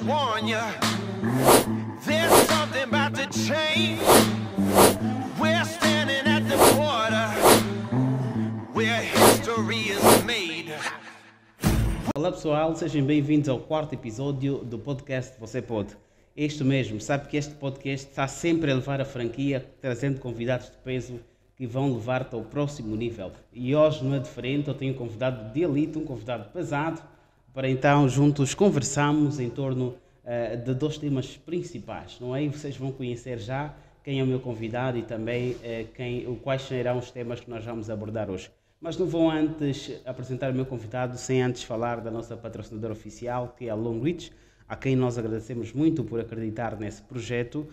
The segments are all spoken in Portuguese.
warn ya, there's something about to change. We're standing at the border where history is made. Olá pessoal, sejam bem-vindos ao quarto episódio do podcast Você Pode. Este mesmo, sabe que este podcast está sempre a levar a franquia, trazendo convidados de peso que vão levar-te ao próximo nível. E hoje não é diferente, eu tenho um convidado de elite, um convidado pesado, para então juntos conversarmos em torno de dois temas principais, não é? E vocês vão conhecer já quem é o meu convidado e também quais serão os temas que nós vamos abordar hoje. Mas não vou antes apresentar o meu convidado sem antes falar da nossa patrocinadora oficial, que é a Longreach, a quem nós agradecemos muito por acreditar nesse projeto.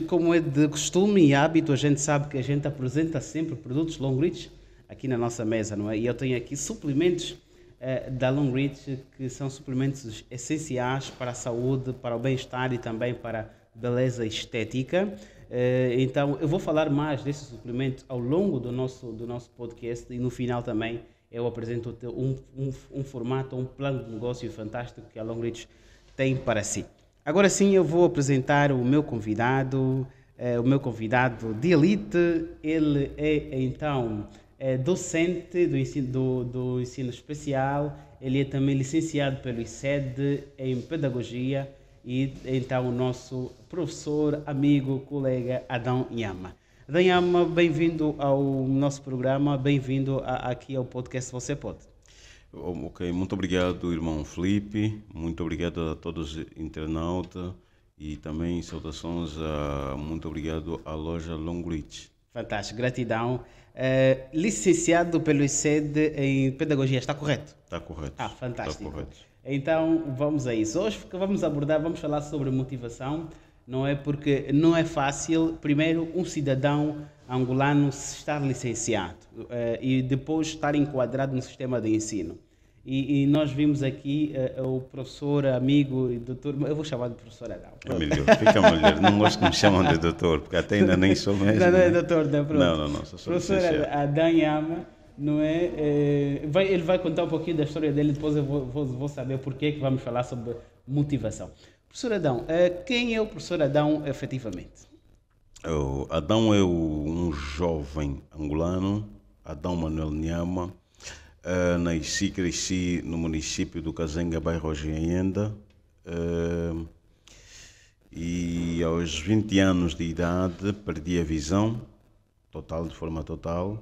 Como é de costume e hábito, a gente sabe que a gente apresenta sempre produtos Longreach aqui na nossa mesa, não é? E eu tenho aqui suplementos da Longreach, que são suplementos essenciais para a saúde, para o bem-estar e também para a beleza estética. Então, eu vou falar mais desses suplementos ao longo do nosso podcast e no final também eu apresento um formato, um plano de negócio fantástico que a Longreach tem para si. Agora sim, eu vou apresentar o meu convidado de elite. Ele é então docente do ensino especial, ele é também licenciado pelo ICED em Pedagogia e então o nosso professor, amigo, colega Adão Nhama. Adão Nhama, bem-vindo ao nosso programa, bem-vindo aqui ao podcast Você Pode. Ok, muito obrigado, irmão Felipe, muito obrigado a todos os internautas e também saudações, muito obrigado à loja Longreach. Fantástico, gratidão. Licenciado pelo ICED em Pedagogia, está correto? Está correto. Fantástico. Está correto. Então, vamos a isso. Hoje vamos falar sobre motivação, não é? Porque não é fácil, primeiro, um cidadão angolano estar licenciado e depois estar enquadrado no sistema de ensino. E nós vimos aqui o professor, amigo e doutor, eu vou chamar de professor Adão. É melhor, fica melhor. Não gosto que me chamam de doutor, porque até ainda nem sou mesmo. Não é doutor, não, pronto. Não, sou professor licenciado. Adão Nhama, não é? Ele vai contar um pouquinho da história dele, depois eu vou saber porquê que vamos falar sobre motivação. Professor Adão, quem é o professor Adão efetivamente? O Adão é um jovem angolano, Adão Manuel Nhama. Nasci e cresci no município do Kazenga, bairro Ojienda, e aos 20 anos de idade perdi a visão de forma total.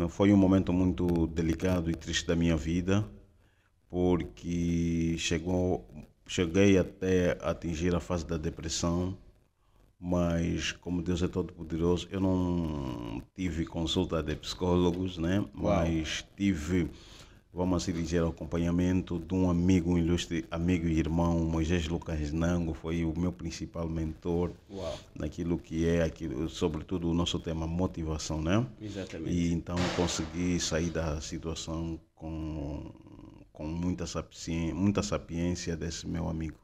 Foi um momento muito delicado e triste da minha vida, porque cheguei até a atingir a fase da depressão, mas como Deus é todo poderoso, eu não tive consulta de psicólogos, né? Mas tive, vamos assim dizer, o acompanhamento de um amigo, um ilustre amigo e irmão, Moisés Lucas Nango, foi o meu principal mentor. Naquilo que é, sobretudo o nosso tema motivação, né? Exatamente. E então consegui sair da situação com muita sapiência desse meu amigo.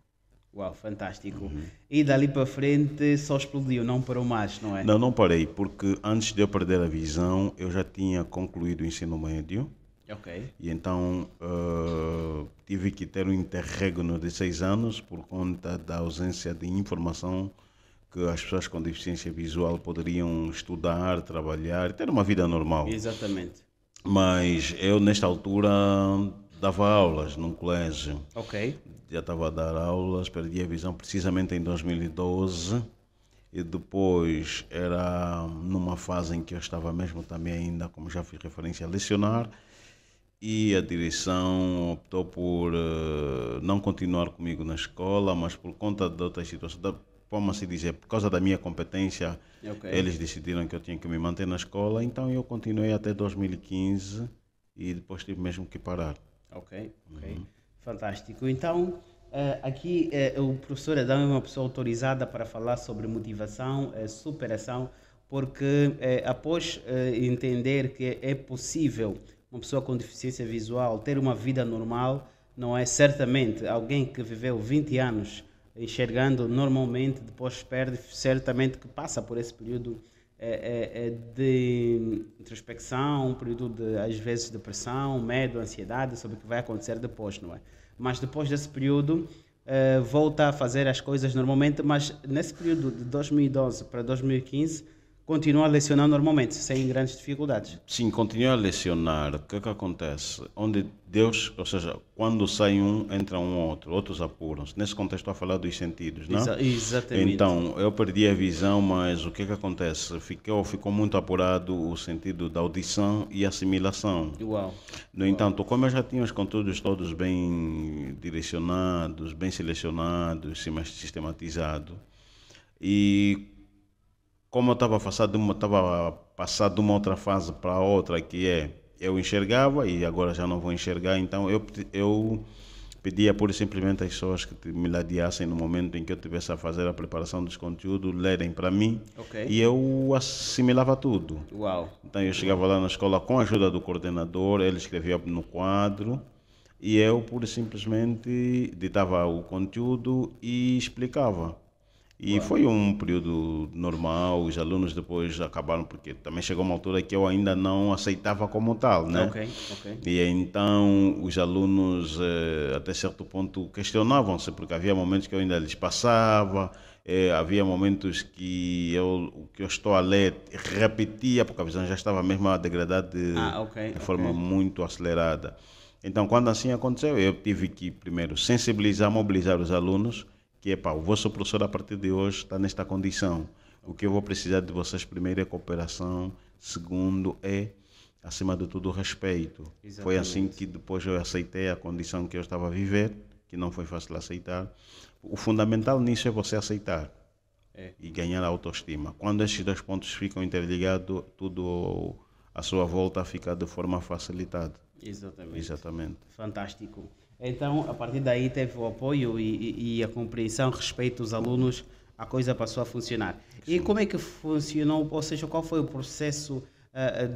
Uau, fantástico. E dali para frente só explodiu, não parou mais, não é? Não parei, porque antes de eu perder a visão, eu já tinha concluído o ensino médio. Ok. E então tive que ter um interregno de 6 anos por conta da ausência de informação que as pessoas com deficiência visual poderiam estudar, trabalhar e ter uma vida normal. Exatamente. Mas eu, nesta altura, dava aulas num colégio. Ok. Já estava a dar aulas, perdi a visão precisamente em 2012 e depois era numa fase em que eu estava mesmo também ainda, como já fiz referência, a lecionar, e a direção optou por não continuar comigo na escola, mas por conta de outras situações, vamos assim dizer, por causa da minha competência, eles decidiram que eu tinha que me manter na escola, então eu continuei até 2015 e depois tive mesmo que parar. Ok. Fantástico. Então, aqui o professor Adão é uma pessoa autorizada para falar sobre motivação, superação, porque após entender que é possível uma pessoa com deficiência visual ter uma vida normal, não é? Certamente alguém que viveu 20 anos enxergando normalmente, depois perde, certamente que passa por esse período de introspecção, um período de, às vezes, depressão, medo, ansiedade sobre o que vai acontecer depois, não é? Mas depois desse período, volta a fazer as coisas normalmente, mas nesse período de 2012 para 2015, continua a lecionar normalmente, sem grandes dificuldades. Sim, continua a lecionar. O que é que acontece? Onde Deus, ou seja, quando sai um, entra um outro, outros apuram-se. Nesse contexto estou a falar dos sentidos, não? Exatamente. Então, eu perdi a visão, mas o que é que acontece? Ficou muito apurado o sentido da audição e assimilação. Uau. No entanto, como eu já tinha os conteúdos todos bem direcionados, bem selecionados, sistematizados, e como eu estava passado de uma outra fase para outra, que é, eu enxergava e agora já não vou enxergar, então eu pedia pura e simplesmente às pessoas que me ladeassem no momento em que eu estivesse a fazer a preparação dos conteúdos, lerem para mim, e eu assimilava tudo. Uau. Então eu chegava lá na escola com a ajuda do coordenador, ele escrevia no quadro e eu pura e simplesmente ditava o conteúdo e explicava. E foi um período normal, os alunos depois acabaram, porque também chegou uma altura que eu ainda não aceitava como tal, né? E então os alunos até certo ponto questionavam-se, porque havia momentos que eu ainda lhes passava, havia momentos que o que eu estou a ler repetia, porque a visão já estava mesmo a degradar de forma muito acelerada. Então quando assim aconteceu, eu tive que primeiro sensibilizar, mobilizar os alunos, que o vosso professor a partir de hoje está nesta condição. O que eu vou precisar de vocês primeiro é cooperação, segundo é, acima de tudo, respeito. Exatamente. Foi assim que depois eu aceitei a condição que eu estava a viver, que não foi fácil aceitar. O fundamental nisso é você aceitar e ganhar a autoestima. Quando estes dois pontos ficam interligados, tudo à sua volta fica de forma facilitada. Exatamente. Fantástico. Então, a partir daí teve o apoio e a compreensão, respeito aos alunos, a coisa passou a funcionar. Sim. E como é que funcionou, ou seja, qual foi o processo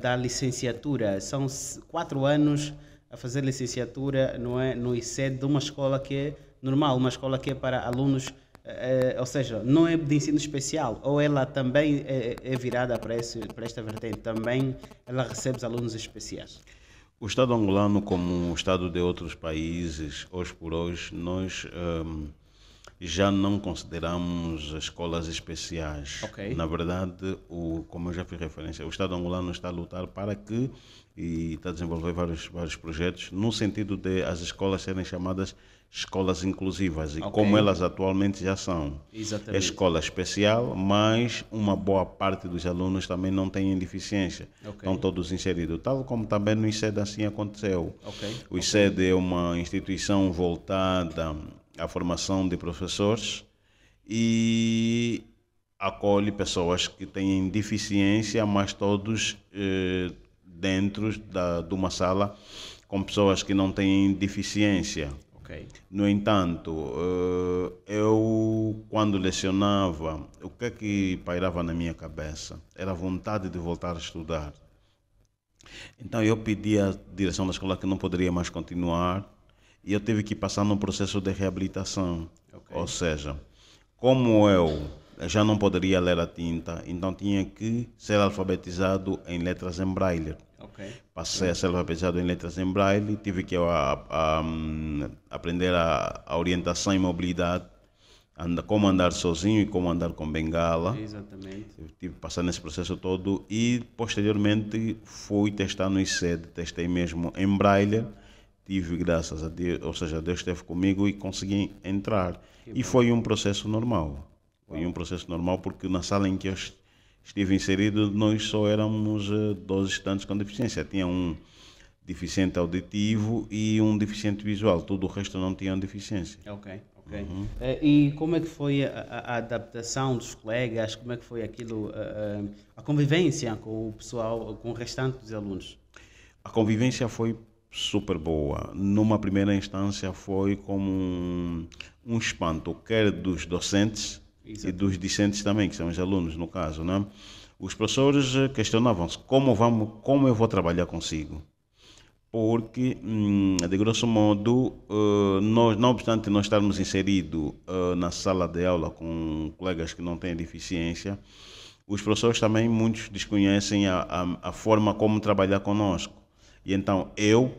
da licenciatura? São 4 anos a fazer licenciatura, não é, no ICED, de uma escola que é normal, uma escola que é para alunos, ou seja, não é de ensino especial, ou ela também é virada para esta vertente, também ela recebe os alunos especiais? O Estado angolano, como o Estado de outros países, hoje por hoje, nós já não consideramos escolas especiais. Na verdade, como eu já fiz referência, o Estado angolano está a lutar para que, e está a desenvolver vários projetos, no sentido de as escolas serem chamadas escolas inclusivas, e como elas atualmente já são. É escola especial, mas uma boa parte dos alunos também não têm deficiência. Estão todos inseridos, tal como também no ICED assim aconteceu. O ICED é uma instituição voltada à formação de professores e acolhe pessoas que têm deficiência, mas todos dentro de uma sala com pessoas que não têm deficiência. No entanto, eu quando lecionava, o que é que pairava na minha cabeça? Era a vontade de voltar a estudar. Então eu pedi à direção da escola que não poderia mais continuar e eu tive que passar num processo de reabilitação. Ou seja, como eu já não poderia ler a tinta, então tinha que ser alfabetizado em letras em braille. Passei a ser alfabetizado em letras em braille, tive que aprender a orientação e mobilidade, como andar sozinho e como andar com bengala. Eu tive que passar nesse processo todo e posteriormente fui testar no ICED, testei mesmo em braille, tive graças a Deus, ou seja, Deus esteve comigo e consegui entrar. E foi um processo normal. Foi um processo normal porque na sala em que eu estive inserido, nós só éramos 12 estudantes com deficiência. Tinha um deficiente auditivo e um deficiente visual. Todo o resto não tinha deficiência. E como é que foi a adaptação dos colegas? Como é que foi aquilo, a convivência com o pessoal, com o restante dos alunos? A convivência foi super boa. Numa primeira instância foi como um espanto, quer dos docentes e dos discentes também, que são os alunos no caso, né? Os professores questionavam-se como eu vou trabalhar consigo, porque de grosso modo nós, não obstante nós estarmos inseridos na sala de aula com colegas que não têm deficiência, os professores também, muitos desconhecem a forma como trabalhar conosco. E então eu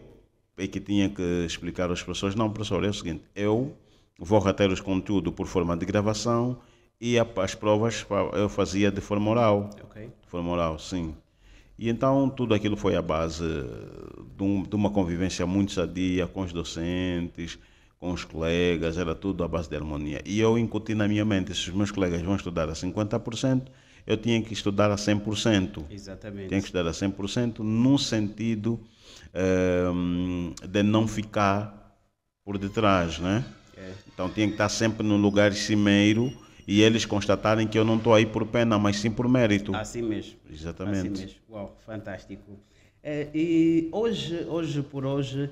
é que tinha que explicar aos professores, não, professor, é o seguinte, eu vou reter os conteúdos por forma de gravação e as provas eu fazia de forma oral. Ok. De forma oral, sim. E então tudo aquilo foi a base de uma convivência muito sadia com os docentes, com os colegas, era tudo à base de harmonia. E eu incuti na minha mente, se os meus colegas vão estudar a 50%, eu tinha que estudar a 100%. Exatamente. Tinha que estudar a 100% no sentido de não ficar por detrás, né? Então tinha que estar sempre no lugar cimeiro e eles constatarem que eu não estou aí por pena, mas sim por mérito. Assim mesmo. Exatamente. Assim mesmo. Uau, fantástico. E hoje por hoje,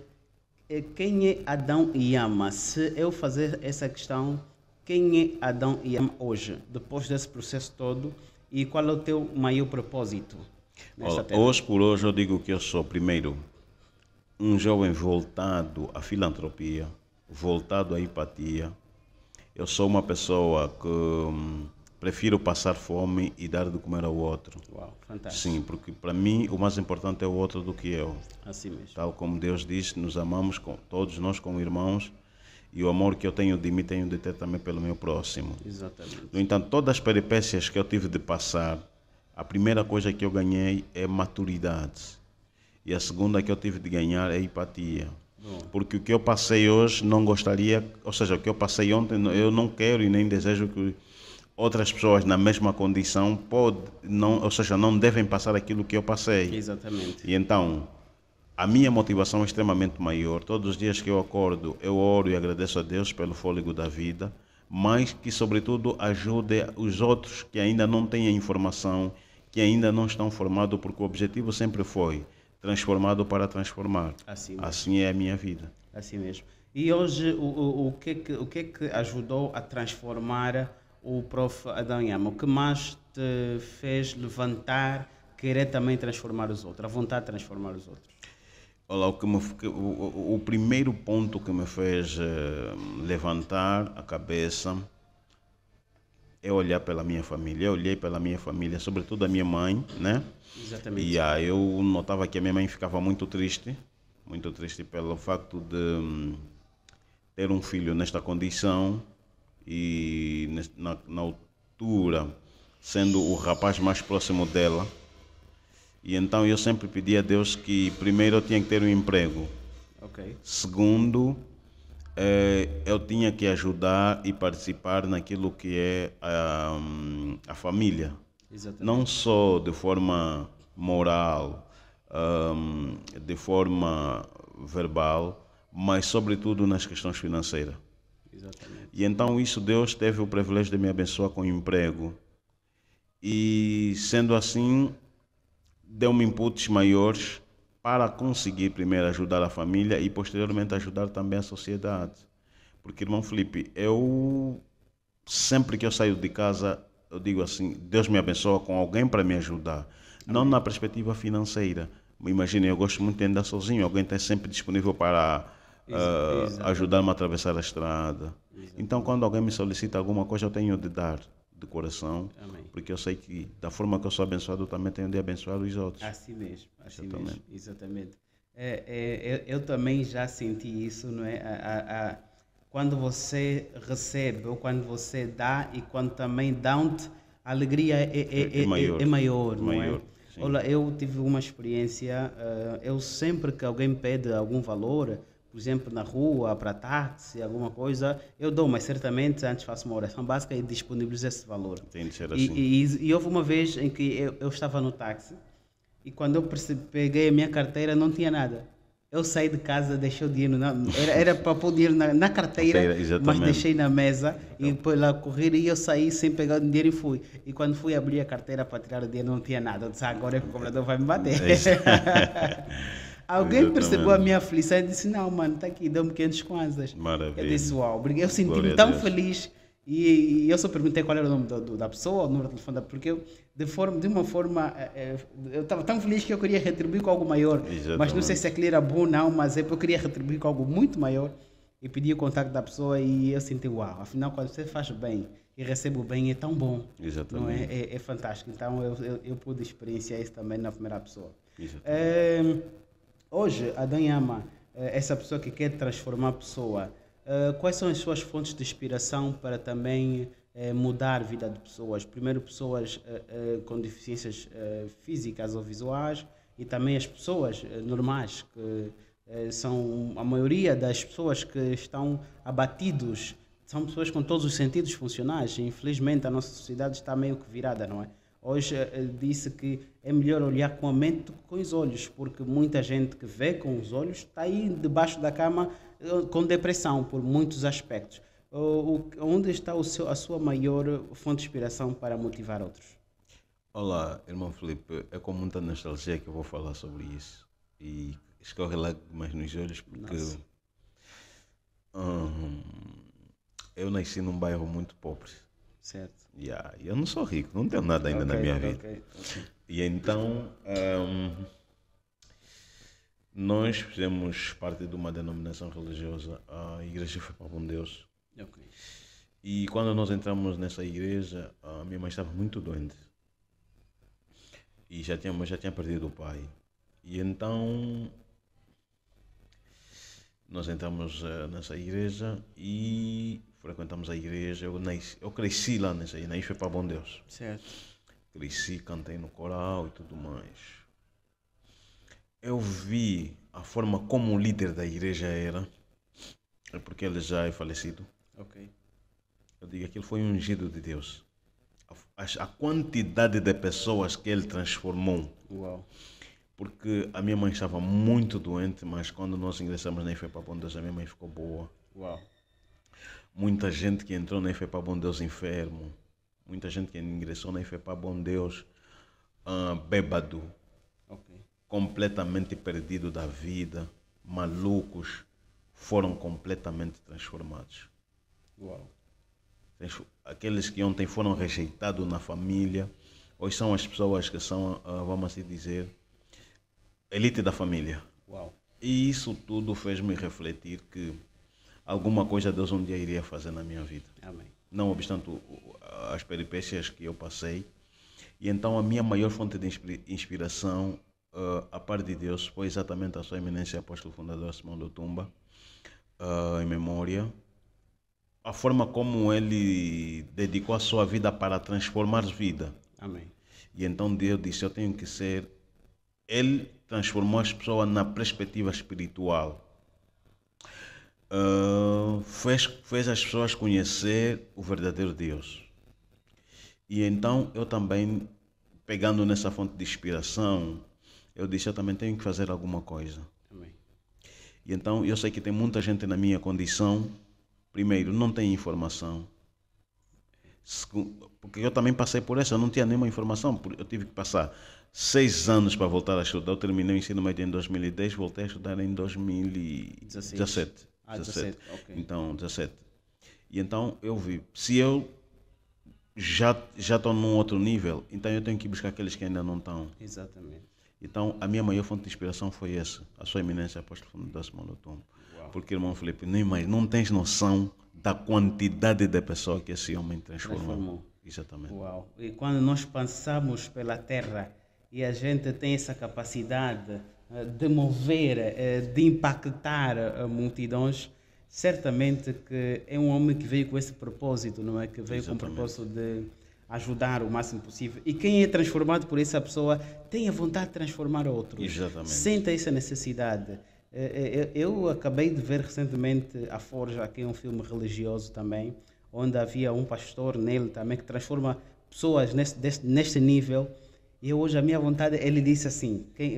quem é Adão Yama? Se eu fazer essa questão, quem é Adão Yama hoje, depois desse processo todo, e qual é o teu maior propósito nesta terra? Hoje por hoje eu digo que eu sou, primeiro, um jovem voltado à filantropia, voltado à empatia. Eu sou uma pessoa que prefiro passar fome e dar de comer ao outro. Uau, fantástico. Sim, porque para mim o mais importante é o outro do que eu. Assim mesmo. Tal como Deus diz, nos amamos todos nós como irmãos e o amor que eu tenho de mim tenho de ter também pelo meu próximo. Exatamente. No entanto, todas as peripécias que eu tive de passar, a primeira coisa que eu ganhei é maturidade. E a segunda que eu tive de ganhar é empatia. Porque o que eu passei hoje não gostaria, ou seja, o que eu passei ontem, eu não quero e nem desejo que outras pessoas na mesma condição não devem passar aquilo que eu passei. Exatamente. E então, a minha motivação é extremamente maior. Todos os dias que eu acordo, eu oro e agradeço a Deus pelo fôlego da vida, mas que, sobretudo, ajude os outros que ainda não têm a informação, que ainda não estão formados, porque o objetivo sempre foi transformado para transformar. Assim é a minha vida. Assim mesmo. E hoje, o que é que ajudou a transformar o Prof. Adão Yama? O que mais te fez levantar, querer também transformar os outros, a vontade de transformar os outros? Olha, o primeiro ponto que me fez levantar a cabeça é olhar pela minha família. Eu olhei pela minha família, sobretudo a minha mãe, né? Exatamente. E eu notava que a minha mãe ficava muito triste pelo facto de ter um filho nesta condição e na altura sendo o rapaz mais próximo dela. E então eu sempre pedi a Deus que primeiro eu tinha que ter um emprego. Ok. Segundo, eu tinha que ajudar e participar naquilo que é a família. Exatamente. Não só de forma moral, de forma verbal, mas sobretudo nas questões financeiras. Exatamente. E então isso Deus teve o privilégio de me abençoar com emprego. E sendo assim, deu-me inputs maiores para conseguir primeiro ajudar a família e posteriormente ajudar também a sociedade. Porque, irmão Felipe, sempre que eu saio de casa, eu digo assim, Deus me abençoa com alguém para me ajudar. Amém. Não na perspectiva financeira. Imagina, eu gosto muito de andar sozinho, alguém está sempre disponível para ajudar-me a atravessar a estrada. Exatamente. Então, quando alguém me solicita alguma coisa, eu tenho de dar de coração. Amém. Porque eu sei que da forma que eu sou abençoado, eu também tenho de abençoar os outros. Assim mesmo, assim exatamente. Mesmo, exatamente. Eu também já senti isso, não é? Quando você recebe ou quando você dá e quando também dão-te, a alegria é maior, não é? Olha, eu tive uma experiência, eu sempre que alguém pede algum valor, por exemplo, na rua, para táxi, alguma coisa, eu dou, mas certamente antes faço uma oração básica e disponibilizo esse valor. Tem de ser assim. E houve uma vez em que eu estava no táxi e quando eu peguei a minha carteira não tinha nada. Eu saí de casa, deixei o dinheiro, era para pôr o dinheiro na carteira, mas deixei na mesa e depois lá correr e eu saí sem pegar o dinheiro e fui. E quando fui abrir a carteira para tirar o dinheiro não tinha nada. Eu disse, agora o cobrador vai me bater. Alguém percebeu a minha aflição e disse, não, mano, está aqui, deu-me 500 kwanzas. Maravilha. Eu disse, uau, eu senti-me tão feliz. E eu só perguntei qual era o nome da pessoa, o número de telefone, porque eu, de uma forma, eu estava tão feliz que eu queria retribuir com algo maior. Exatamente. Mas não sei se aquilo era bom ou não, mas eu queria retribuir com algo muito maior. E pedi o contato da pessoa e eu senti, uau, afinal, quando você faz bem e recebe o bem, é tão bom. Exatamente. Não é? É fantástico. Então eu pude experienciar isso também na primeira pessoa. Hoje, Adão Yama, essa pessoa que quer transformar a pessoa, quais são as suas fontes de inspiração para também mudar a vida de pessoas? Primeiro, pessoas com deficiências físicas ou visuais e também as pessoas normais, que são a maioria das pessoas que estão abatidos, são pessoas com todos os sentidos funcionais. Infelizmente, a nossa sociedade está meio que virada, não é? Hoje disse que é melhor olhar com a mente do que com os olhos, porque muita gente que vê com os olhos está aí debaixo da cama com depressão por muitos aspectos. Onde está a sua maior fonte de inspiração para motivar outros? Olá, irmão Felipe, é com muita nostalgia que eu vou falar sobre isso. E escorre lágrimas nos olhos porque eu nasci num bairro muito pobre. Certo. Eu não sou rico, não tenho nada ainda na minha vida. Okay. E então nós fizemos parte de uma denominação religiosa, a Igreja Fé para Bom Deus. Okay. E quando nós entramos nessa igreja, a minha mãe estava muito doente. E já tinha perdido o pai. E então nós entramos nessa igreja e frequentamos a igreja. Eu cresci lá nessa igreja, Fé para Bom Deus. Certo. Cresci, cantei no coral e tudo mais. Eu vi a forma como o líder da igreja era, porque ele já é falecido. Ok. Eu digo que aquilo foi um ungido de Deus. A quantidade de pessoas que ele transformou. Uau. Porque a minha mãe estava muito doente, mas quando nós ingressamos na Fé para Bom Deus, a minha mãe ficou boa. Uau. Muita gente que entrou na Fé para Bom Deus enfermo. Muita gente que ingressou na Fé para Bom Deus bêbado. Okay. Completamente perdido da vida. Malucos. Foram completamente transformados. Uau. Aqueles que ontem foram rejeitados na família, hoje são as pessoas que são, vamos assim dizer, elite da família. Uau. E isso tudo fez-me refletir que alguma coisa Deus um dia iria fazer na minha vida. Amém. Não obstante as peripécias que eu passei. E então a minha maior fonte de inspiração, a par de Deus, foi exatamente a sua eminência apóstolo fundador Simão Lutumba, em memória. A forma como ele dedicou a sua vida para transformar vida. Amém. E então Deus disse, eu tenho que ser... Ele transformou as pessoas na perspectiva espiritual. Fez as pessoas conhecer o verdadeiro Deus. E então eu também, pegando nessa fonte de inspiração, eu disse, eu também tenho que fazer alguma coisa. Amém. E então eu sei que tem muita gente na minha condição. Primeiro, não tem informação. Porque eu também passei por isso, eu não tinha nenhuma informação. Eu tive que passar 6 anos para voltar a estudar. Eu terminei o ensino médio em 2010, voltei a estudar em 2017. 17. Okay. Então, 17. E então eu vi, se eu já estou num outro nível, então eu tenho que buscar aqueles que ainda não estão. Exatamente. Então, a minha maior fonte de inspiração foi essa, a sua eminência apóstolo fundador Simão Lutumba. Porque, irmão Felipe, não tens noção da quantidade de pessoas que esse homem transformou. Exatamente. Uau. E quando nós passamos pela terra e a gente tem essa capacidade de mover, de impactar multidões, certamente que é um homem que veio com esse propósito, não é? Que veio com o propósito de ajudar o máximo possível. E quem é transformado por essa pessoa tem a vontade de transformar outros. Exatamente. Sente essa necessidade. Eu acabei de ver recentemente A Forja, que é um filme religioso também, onde havia um pastor nele também que transforma pessoas neste nível. E hoje a minha vontade, ele disse assim, quem é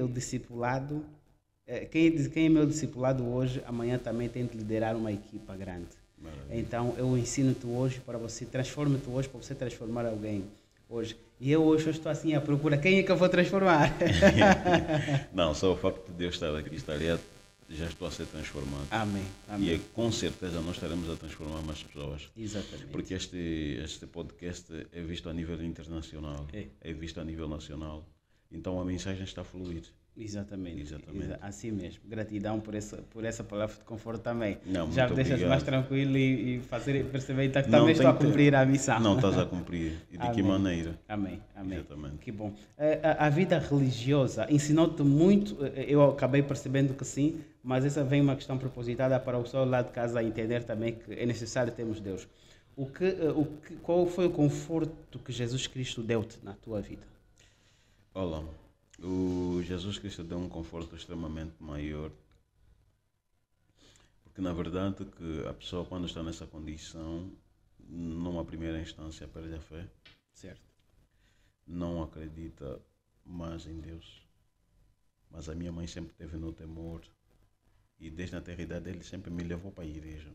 meu discipulado hoje, amanhã também tem de liderar uma equipa grande. Maravilha. Então eu ensino-te hoje para você, transforma-te hoje para você transformar alguém hoje. E eu hoje estou assim à procura, quem é que eu vou transformar? Não, só o facto de Deus estar aqui, já estou a ser transformado. Amém. Amém. E com certeza nós estaremos a transformar mais pessoas. Exatamente. Porque este podcast é visto a nível internacional, é visto a nível nacional. Então a mensagem está a fluir. Exatamente. Exatamente. Assim mesmo. Gratidão por essa palavra de conforto também. Não, Já muito me deixas obrigado. mais tranquilo e perceber que Não, também estou a tem que- cumprir a missão. Não, estás a cumprir. E de que Amém. maneira? Amém, amém. Exatamente. Que bom. A vida religiosa ensinou-te muito, eu acabei percebendo que sim, mas essa vem uma questão propositada para o pessoal lá de casa entender também que é necessário termos Deus. Qual foi o conforto que Jesus Cristo deu-te na tua vida? Olha, o Jesus Cristo deu um conforto extremamente maior, porque na verdade que a pessoa quando está nessa condição, numa primeira instância perde a fé, Certo. não acredita mais em Deus, mas a minha mãe sempre teve no temor e desde a eternidade ele sempre me levou para a igreja.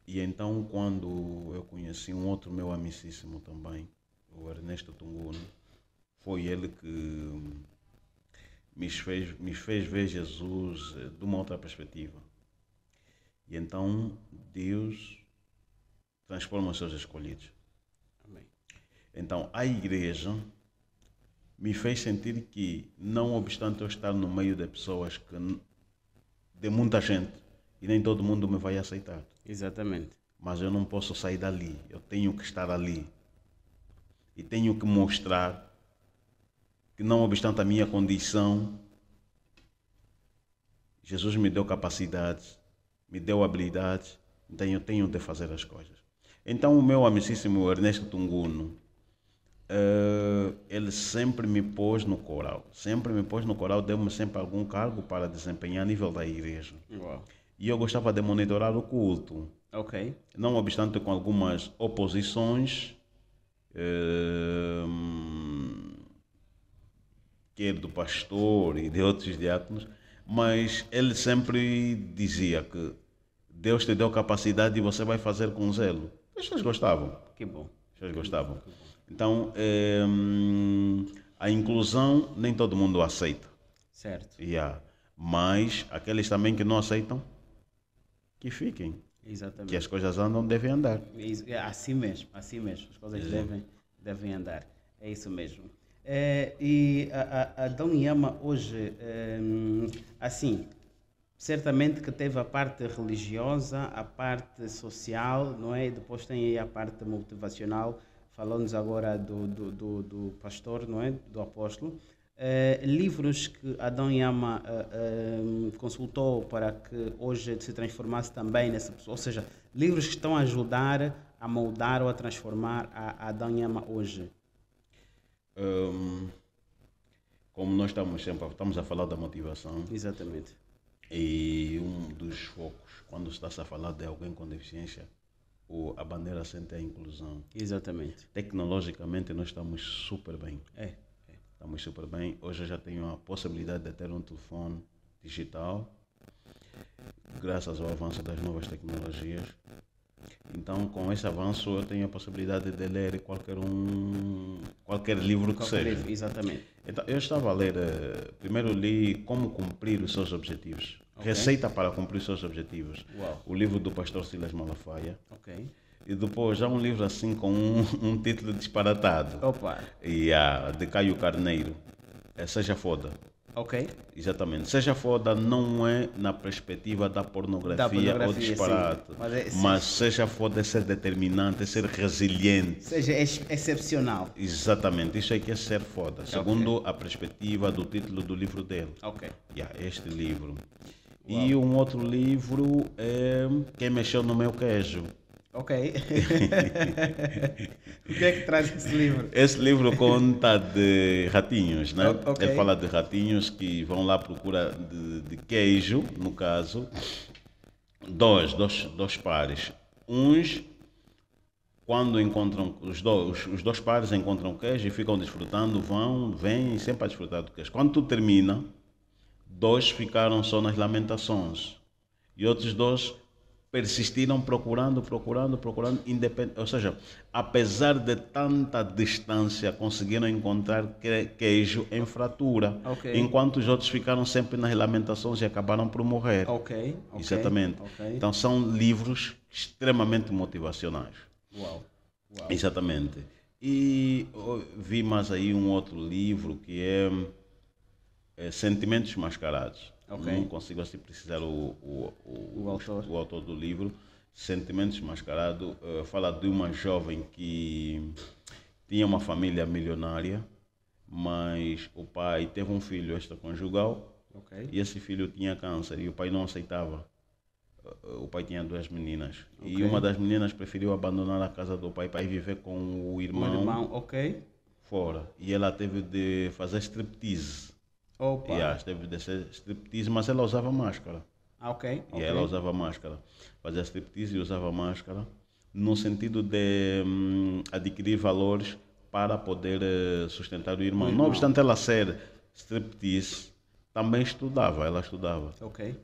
E então quando eu conheci um outro meu amicíssimo também, o Ernesto Tunguno, foi ele que me fez ver Jesus de uma outra perspectiva. E então Deus transforma os seus escolhidos. Amém. Então a igreja me fez sentir que, não obstante eu estar no meio de pessoas de muita gente, e nem todo mundo me vai aceitar, Exatamente. mas eu não posso sair dali, eu tenho que estar ali. E tenho que mostrar que, não obstante a minha condição, Jesus me deu capacidades, me deu habilidades, então eu tenho de fazer as coisas. Então o meu amicíssimo Ernesto Tunguno, ele sempre me pôs no coral, deu-me sempre algum cargo para desempenhar a nível da igreja. Uau. E eu gostava de monitorar o culto, Ok. não obstante com algumas oposições, quer do pastor e de outros diáconos, mas ele sempre dizia que Deus te deu capacidade e você vai fazer com zelo. As pessoas gostavam. Que bom. As pessoas gostavam. Então, a inclusão nem todo mundo aceita. Certo. Mas aqueles também que não aceitam, que fiquem. Exatamente. Que as coisas andam, devem andar. É assim mesmo. As coisas devem andar. É isso mesmo. E a Dom Yama hoje, assim, certamente que teve a parte religiosa, a parte social, não é? E depois tem aí a parte motivacional. Falou-nos agora do pastor, não é? Do apóstolo. Livros que Adão Yama consultou para que hoje se transformasse também nessa pessoa, ou seja, livros que estão a ajudar a moldar ou a transformar a Adão Yama hoje. Como nós estamos a falar da motivação, Exatamente. e um dos focos, quando está-se a falar de alguém com deficiência, a bandeira sente a inclusão. Exatamente. Tecnologicamente nós estamos super bem. Estamos super bem. Hoje eu já tenho a possibilidade de ter um telefone digital, graças ao avanço das novas tecnologias. Então, com esse avanço, eu tenho a possibilidade de ler qualquer livro que seja. Livro, exatamente. Então, eu estava a ler, primeiro li Como Cumprir os Seus Objetivos. Ok. Receita para cumprir os seus objetivos. Uau. O livro do pastor Silas Malafaia. Ok. E depois já um livro assim com um título disparatado. Opa. De Caio Carneiro. Seja Foda. Ok. Exatamente. Seja Foda não é na perspectiva da pornografia ou disparate. Sim. Mas seja foda é ser determinante, é ser resiliente. Seja excepcional. Exatamente. Isso é que é ser foda. Segundo a perspectiva do título do livro dele. Ok. Este livro. Uau. E um outro livro é Quem Mexeu no Meu Queijo. Ok. O que é que traz esse livro? Esse livro conta de ratinhos, né? Ok. Ele fala de ratinhos que vão lá à procura de queijo, no caso. Dois pares. Uns, quando encontram, os dois pares encontram queijo e ficam desfrutando, vêm sempre a desfrutar do queijo. Quando tudo termina, 2 ficaram só nas lamentações. E outros 2 persistiram procurando, ou seja, apesar de tanta distância, conseguiram encontrar queijo em fratura, Ok. enquanto os outros ficaram sempre nas lamentações e acabaram por morrer. Ok. Exatamente. Ok. Então são livros extremamente motivacionais. Uau. Exatamente. E vi mais aí um outro livro que é Sentimentos Mascarados. Ok. Não consigo assim precisar O autor. do livro. Sentimentos Mascarados fala de uma jovem que tinha uma família milionária, mas o pai teve um filho extraconjugal Ok. e esse filho tinha câncer e o pai não aceitava. O pai tinha 2 meninas e Ok. uma das meninas preferiu abandonar a casa do pai para ir viver com o Um irmão irmão, ok. fora. E ela teve de fazer striptease. Opa. Teve de ser striptease, mas ela usava máscara. Ok. E ela usava máscara. Fazia striptease e usava máscara no sentido de adquirir valores para poder sustentar o irmão. Não obstante ela ser striptease, também estudava, ela estudava. Ok.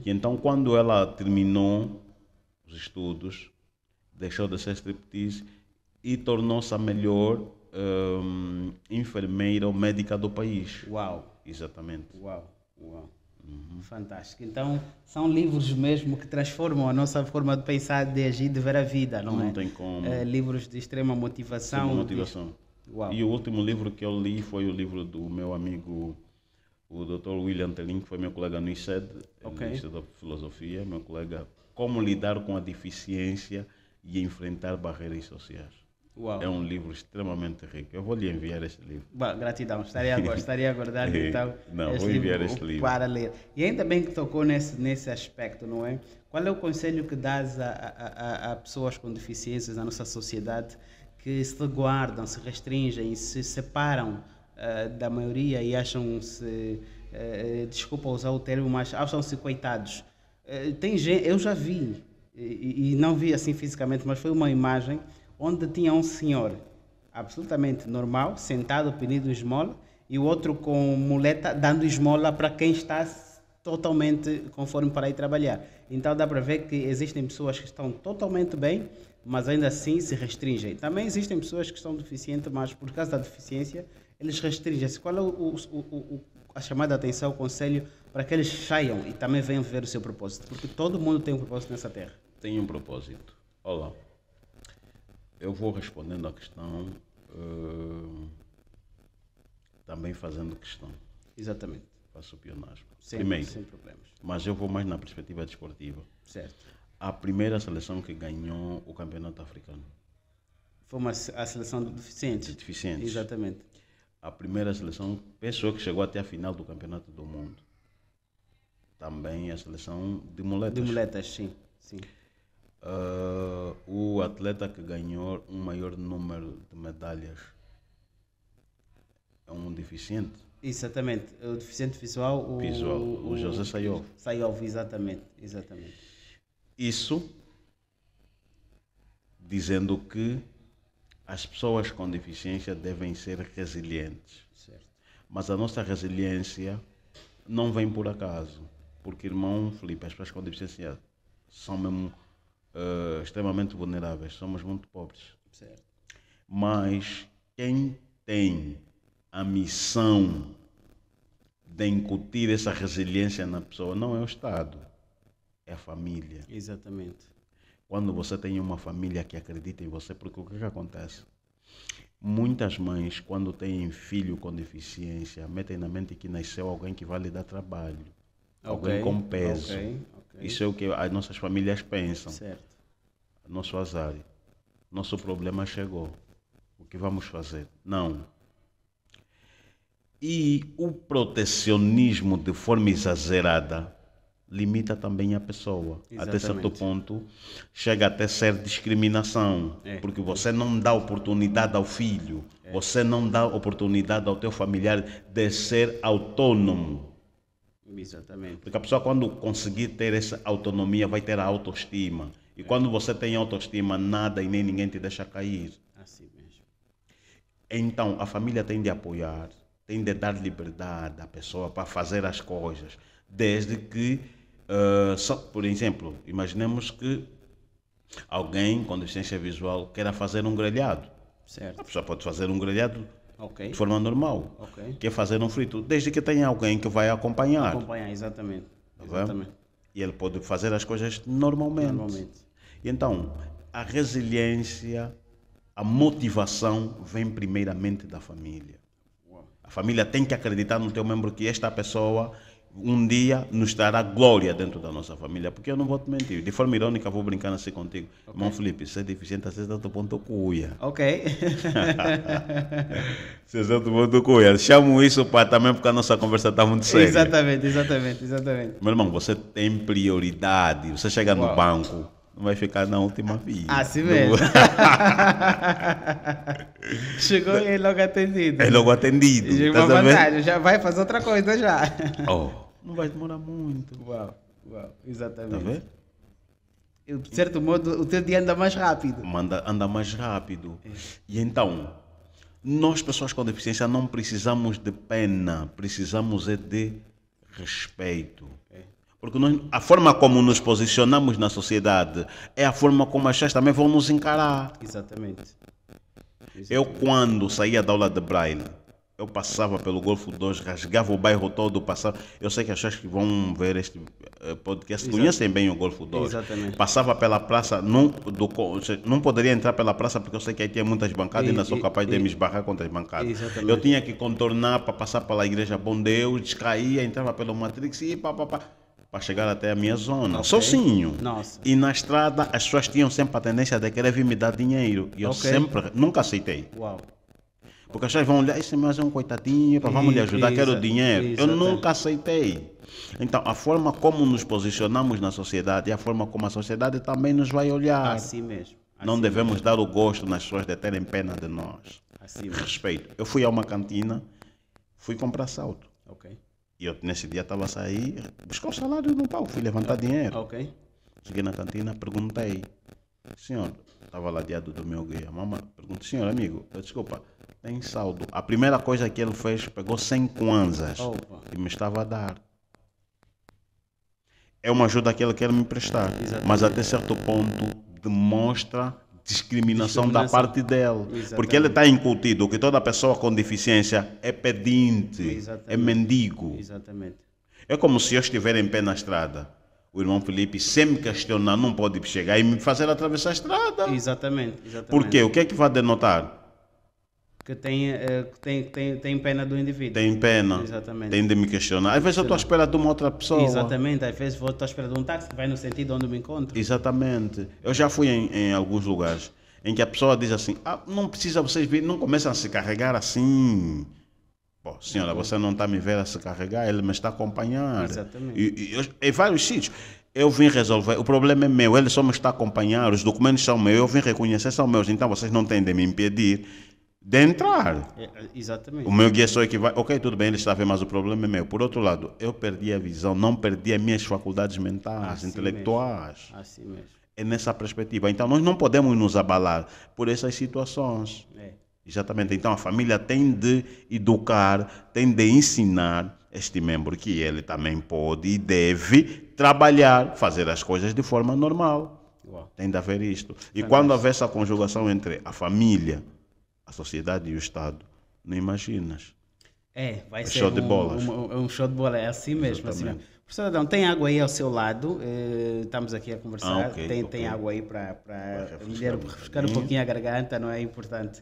E então, quando ela terminou os estudos, deixou de ser striptease e tornou-se a melhor enfermeira ou médica do país. Uau. Exatamente. Uau. Fantástico. Então, são livros mesmo que transformam a nossa forma de pensar, de agir, de ver a vida, não é? Não tem como. Livros de extrema motivação. Sobre motivação. Uau. E o último livro que eu li foi o livro do meu amigo, o Dr. William Telin, que foi meu colega no ICED, Ok. no Instituto de Filosofia, meu colega, Como Lidar com a Deficiência e Enfrentar Barreiras Sociais. Uau. É um livro extremamente rico. Eu vou lhe enviar este livro. Gratidão, estaria aguardando então Não, este vou enviar este livro. para ler. E ainda bem que tocou nesse aspecto, não é? Qual é o conselho que dás a pessoas com deficiências na nossa sociedade que se guardam, se restringem, se separam da maioria e acham-se, desculpa usar o termo, mas acham-se coitados? Tem gente, eu já vi, e não vi assim fisicamente, mas foi uma imagem onde tinha um senhor absolutamente normal, sentado pedindo esmola, e o outro com muleta dando esmola para quem está totalmente conforme para ir trabalhar. Então dá para ver que existem pessoas que estão totalmente bem, mas ainda assim se restringem. Também existem pessoas que estão deficientes, mas por causa da deficiência, eles restringem-se. Qual é a chamada atenção, o conselho, para que eles saiam e também venham viver o seu propósito? Porque todo mundo tem um propósito nessa terra. Tem um propósito. Olá. Eu vou respondendo à questão, também fazendo questão. Exatamente. Faço pionagem. Sempre, Primeiro, sem problemas. mas eu vou mais na perspectiva desportiva. Certo. A primeira seleção que ganhou o campeonato africano Foi a seleção de de deficientes. deficientes. Exatamente. A primeira seleção, pessoa que chegou até a final do campeonato do mundo. Também a seleção de muletas. De muletas, sim. O atleta que ganhou um maior número de medalhas é um deficiente. Exatamente. O deficiente visual, O José Sayov. Sayov, exatamente. Isso dizendo que as pessoas com deficiência devem ser resilientes. Certo. Mas a nossa resiliência não vem por acaso. Porque, irmão Felipe, as pessoas com deficiência são mesmo extremamente vulneráveis. Somos muito pobres. Certo. Mas quem tem a missão de incutir essa resiliência na pessoa não é o Estado, é a família. Exatamente. Quando você tem uma família que acredita em você, porque o que acontece? Muitas mães, quando têm filho com deficiência, metem na mente que nasceu alguém que vai lhe dar trabalho, alguém com peso. Ok. Isso é o que as nossas famílias pensam. Certo. Nosso azar, nosso problema chegou. O que vamos fazer? Não. E o protecionismo de forma exagerada limita também a pessoa. Até certo Exatamente. ponto, chega até ser discriminação. Porque você não dá oportunidade ao filho, você não dá oportunidade ao teu familiar de ser autônomo. Exatamente. Porque a pessoa, quando conseguir ter essa autonomia, vai ter a autoestima. E quando você tem autoestima, nada e nem ninguém te deixa cair. Assim mesmo. Então, a família tem de apoiar, tem de dar liberdade à pessoa para fazer as coisas. Desde que, por exemplo, imaginemos que alguém com deficiência visual queira fazer um grelhado. A Certo. pessoa pode fazer um grelhado Ok. de forma normal. Ok. Quer fazer um frito, desde que tenha alguém que vai acompanhar. Acompanhar, exatamente. Tá vendo? Exatamente. E ele pode fazer as coisas normalmente. Normalmente. E então, a resiliência, a motivação vem primeiramente da família. Uau. A A família tem que acreditar no teu membro que esta pessoa um dia nos dará glória dentro da nossa família, porque eu não vou te mentir, de forma irônica vou brincar assim contigo. Irmão Felipe, ser deficiente a certo ponto cuia. Ok. Se certo ponto cuia. Chamo isso para também porque a nossa conversa está muito séria. Exatamente. Meu irmão, você tem prioridade. Você chega no banco, não vai ficar na última fila. Assim mesmo. Chegou e é logo atendido. É logo atendido. Já é uma vantagem, já vai fazer outra coisa já. Não vai demorar muito. Uau, exatamente. Tá vendo? E, de certo modo, o teu dia anda mais rápido. Anda mais rápido. E então, nós pessoas com deficiência não precisamos de pena, precisamos de respeito. Porque a forma como nos posicionamos na sociedade é a forma como as pessoas também vão nos encarar. Exatamente. Eu, quando saía da aula de Braille, eu passava pelo Golfo 2, rasgava o bairro todo, passava. Eu sei que as pessoas que vão ver este podcast conhecem bem o Golfo 2. Exatamente. Passava pela praça, não poderia entrar pela praça porque eu sei que aí tinha muitas bancadas e ainda sou capaz de me esbarrar contra as bancadas. Exatamente. Eu tinha que contornar para passar pela Igreja Bom Deus, descaía, entrava pelo Matrix e para chegar até a minha zona, sozinho. Nossa. E na estrada as pessoas tinham sempre a tendência de querer vir me dar dinheiro. E eu nunca aceitei. Uau. Porque as pessoas vão olhar, esse mais é um coitadinho, vamos lhe ajudar, quero dinheiro. Eu nunca aceitei. Então, a forma como nos posicionamos na sociedade é a forma como a sociedade também nos vai olhar. Assim mesmo. Não devemos dar o gosto nas pessoas de terem pena de nós. Assim mesmo. Respeito. Eu fui a uma cantina, fui comprar salto. Ok. E eu nesse dia estava a sair, buscar o salário no palco, fui levantar dinheiro. Ok. Cheguei na cantina, perguntei, senhor, estava ladeado do meu guia, mamãe, perguntei, senhor amigo, desculpa, tem saldo. A primeira coisa que ele fez, pegou 100 kwanzas e me estava a dar. É uma ajuda que ele quer me prestar, mas até certo ponto demonstra discriminação da parte dele. Porque ele está incutido que toda pessoa com deficiência é pedinte, é mendigo. Exatamente. É como se eu estiver em pé na estrada. O irmão Felipe, sem me questionar, não pode chegar e me fazer atravessar a estrada. Exatamente. Por quê? O que é que vai denotar? Que tem pena do indivíduo. Tem pena. Exatamente. Tem de me questionar. Às vezes eu estou à espera de uma outra pessoa. Exatamente. Às vezes estou à espera de um táxi que vai no sentido onde me encontro. Exatamente. Eu já fui em alguns lugares em que a pessoa diz assim, não precisa vocês vir, não começam a se carregar assim. Pô, senhora, você não está me ver a se carregar, ele me está a acompanhar. Exatamente. Em vários sítios. Eu vim resolver, o problema é meu, ele só me está a acompanhar, os documentos são meus, eu vim reconhecer, são meus, então vocês não têm de me impedir de entrar. Exatamente. O meu guia só é que vai, ok, tudo bem, ele está a ver, mas o problema é meu. Por outro lado, eu perdi a visão, não perdi as minhas faculdades mentais, intelectuais. Assim mesmo. É nessa perspectiva. Então, nós não podemos nos abalar por essas situações. Exatamente. Então, a família tem de educar, tem de ensinar este membro que ele também pode e deve trabalhar, fazer as coisas de forma normal. Tem de haver isto. E quando haver essa conjugação entre a família, a sociedade e o Estado, não imaginas. Vai ser show de bolas. Um show de bola, é assim mesmo. Assim mesmo. Professor Adão, tem água aí ao seu lado, estamos aqui a conversar, tem água aí para refrescar um pouquinho a garganta, não é importante.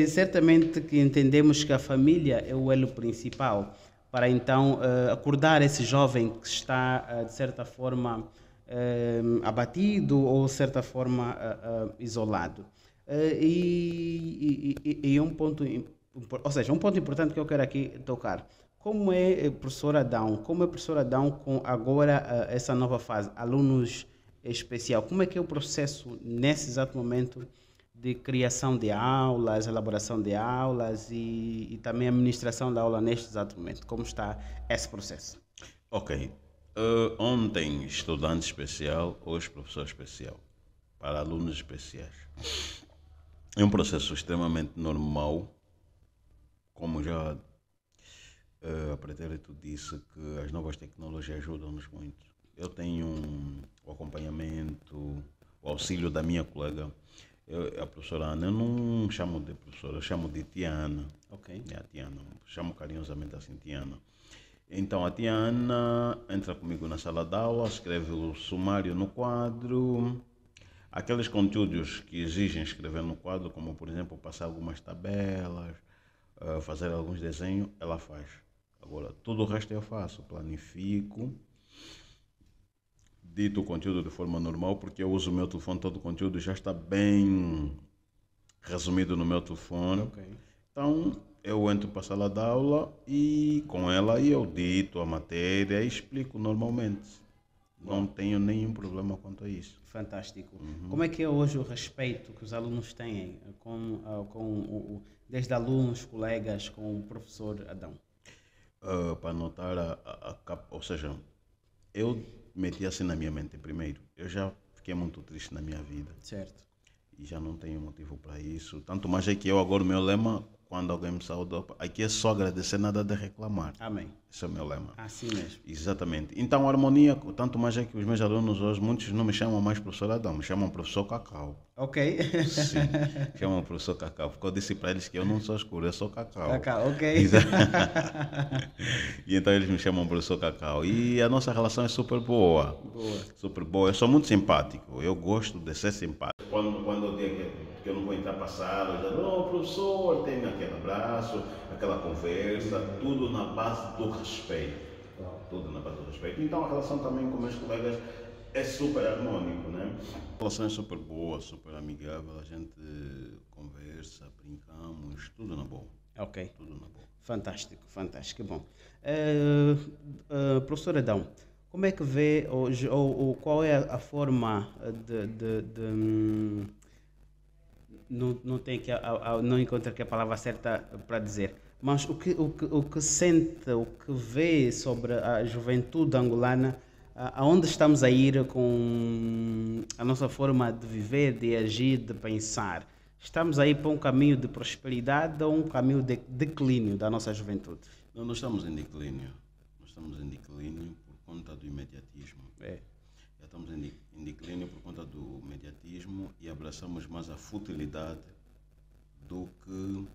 Certamente que entendemos que a família é o elo principal para então acordar esse jovem que está de certa forma abatido ou de certa forma isolado. E um ponto, ou seja, um ponto importante que eu quero aqui tocar. Como é, professor Adão, com agora essa nova fase, alunos especial, como é que é o processo nesse exato momento de criação de aulas, elaboração de aulas e também a administração da aula neste exato momento? Como está esse processo? Ok. Ontem, estudante especial, hoje professor especial, para alunos especiais. É um processo extremamente normal, como já a pretérito disse, que as novas tecnologias ajudam-nos muito. Eu tenho o acompanhamento, o auxílio da minha colega, a professora Ana. Eu não chamo de professora, eu chamo de tia Ana. É a tia Ana, chamo carinhosamente assim, tia Ana. Então a tia Ana entra comigo na sala de aula, escreve o sumário no quadro, aqueles conteúdos que exigem escrever no quadro, como por exemplo passar algumas tabelas, fazer alguns desenhos, ela faz. Agora, tudo o resto eu faço, planifico, dito o conteúdo de forma normal, porque eu uso o meu telefone, todo o conteúdo já está bem resumido no meu telefone. Ok. Então, eu entro para a sala de aula e com ela eu dito a matéria e explico normalmente. Não tenho nenhum problema quanto a isso. Fantástico. Como é que é hoje o respeito que os alunos têm desde alunos, colegas, com o professor Adão? Para notar ou seja, eu meti assim na minha mente primeiro. Eu já fiquei muito triste na minha vida Certo. e já não tenho motivo para isso. Tanto mais é que eu agora, o meu lema, quando alguém me saúda, aqui é só agradecer, nada de reclamar. Amém. Esse é o meu lema. Assim mesmo. Exatamente. Então, a harmonia, tanto mais é que os meus alunos hoje, muitos não me chamam mais professor Adão, me chamam professor Cacau. Ok. Sim, chamam professor Cacau, porque eu disse para eles que eu não sou escuro, eu sou Cacau. Cacau, ok. E então eles me chamam professor Cacau. E a nossa relação é super boa. Boa. Super boa. Eu sou muito simpático, eu gosto de ser simpático. Quando eu digo que eu não vou entrar para a sala, eu digo, não, professor, tem aquele abraço, aquela conversa, tudo na base do respeito. Tudo na base do respeito. Então a relação também com meus colegas é super harmônico, né? A relação é super boa, super amigável, a gente conversa, brincamos, tudo na boa. Ok. Tudo na boa. Fantástico, fantástico. Bom. Professor Adão, como é que vê hoje, ou qual é a forma não encontro aqui a palavra certa para dizer, mas o que sente, o que vê sobre a juventude angolana, aonde estamos a ir com a nossa forma de viver, de agir, de pensar? Estamos a ir para um caminho de prosperidade ou um caminho de declínio da nossa juventude? Não, nós estamos em declínio. Nós estamos em declínio por conta do imediatismo. Já estamos em declínio por conta do mediatismo e abraçamos mais a futilidade do que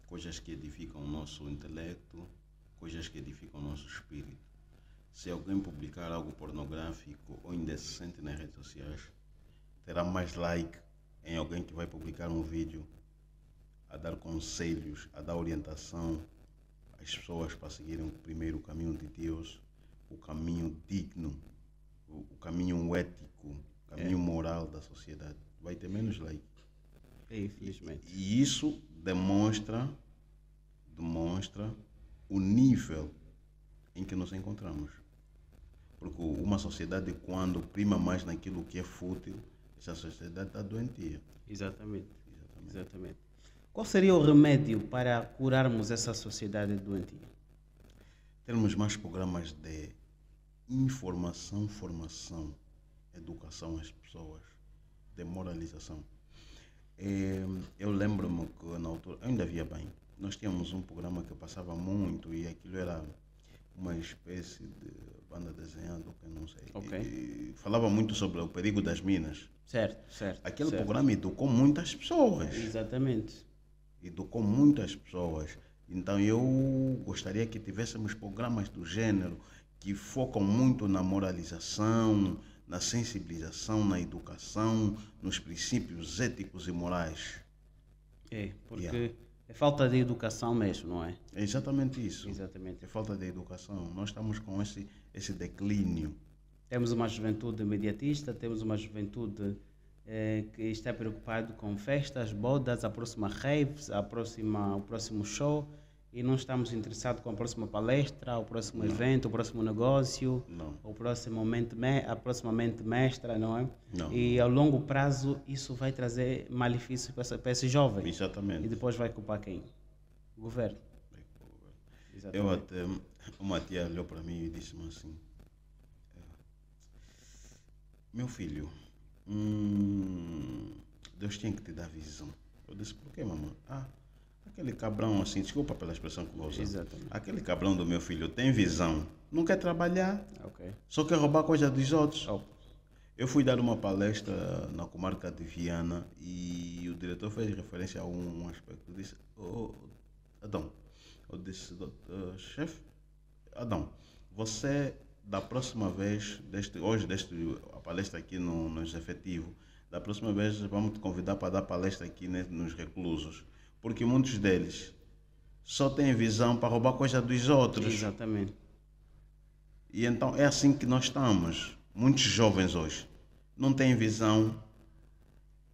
coisas que edificam o nosso intelecto, coisas que edificam o nosso espírito. Se alguém publicar algo pornográfico ou indecente nas redes sociais, terá mais like em alguém que vai publicar um vídeo a dar conselhos, a dar orientação às pessoas para seguirem primeiro o caminho de Deus, o caminho digno, o caminho ético, o caminho moral da sociedade. Vai ter menos like. Infelizmente. E isso demonstra o nível em que nos encontramos. Porque uma sociedade, quando prima mais naquilo que é fútil, essa sociedade está doentia. Exatamente. Qual seria o remédio para curarmos essa sociedade doentia? Termos mais programas de informação, formação, educação às pessoas, de moralização. Eu lembro-me que na altura, eu ainda via bem, nós tínhamos um programa que passava muito e aquilo era uma espécie de banda desenhada, que eu não sei. Ok. E falava muito sobre o perigo das minas. Certo. Aquele programa educou muitas pessoas. Exatamente. Educou muitas pessoas. Então eu gostaria que tivéssemos programas do gênero que focam muito na moralização, na sensibilização, na educação, nos princípios éticos e morais. Porque é falta de educação mesmo, não é? É exatamente isso. Exatamente. É falta de educação. Nós estamos com esse declínio. Temos uma juventude imediatista, temos uma juventude que está preocupada com festas, bodas, a próxima raves, o próximo show, e não estamos interessados com a próxima palestra, o próximo evento, o próximo negócio, a próxima mente mestra, não é? Não. E ao longo prazo isso vai trazer malefício para esse jovem. Exatamente. E depois vai culpar quem? O governo. Exatamente. Uma tia olhou para mim e disse-me assim: meu filho, Deus tinha que te dar visão. Eu disse: por quê, mamãe? Aquele cabrão assim, desculpa pela expressão que vou usar. Exatamente. Aquele cabrão do meu filho tem visão, não quer trabalhar, Ok. só quer roubar coisa dos outros. Oh. Eu fui dar uma palestra na comarca de Viana e o diretor fez referência a um aspecto. Eu disse: Adão, eu disse: chefe, Adão, você da próxima vez, hoje a palestra aqui nos efetivos, da próxima vez vamos te convidar para dar palestra aqui nos reclusos, porque muitos deles só têm visão para roubar coisa dos outros. Exatamente. E então é assim que nós estamos. Muitos jovens hoje não têm visão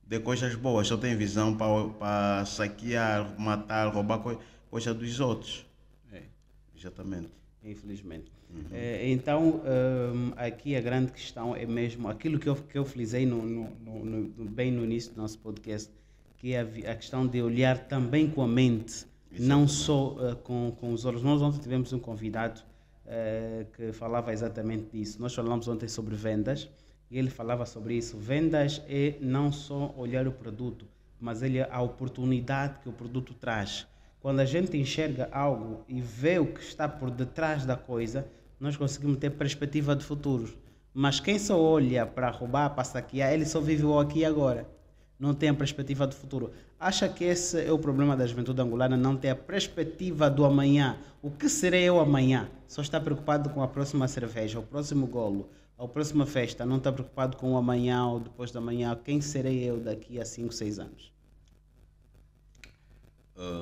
de coisas boas, só têm visão para saquear, matar, roubar coisa dos outros. É. Exatamente. Infelizmente. Então, aqui a grande questão é mesmo aquilo que eu frisei bem no início do nosso podcast, que é a questão de olhar também com a mente, não só com os olhos. Nós ontem tivemos um convidado que falava exatamente disso. Nós falamos ontem sobre vendas e ele falava sobre isso. Vendas é não só olhar o produto, mas a oportunidade que o produto traz. Quando a gente enxerga algo e vê o que está por detrás da coisa, nós conseguimos ter perspectiva de futuro. Mas quem só olha para roubar, para saquear, ele só vive o aqui e agora. Não tem a perspectiva do futuro. Acha que esse é o problema da juventude angolana, não ter a perspectiva do amanhã? O que serei eu amanhã? Só está preocupado com a próxima cerveja, o próximo golo, a próxima festa. Não está preocupado com o amanhã ou depois da manhã. Quem serei eu daqui a 5, 6 anos?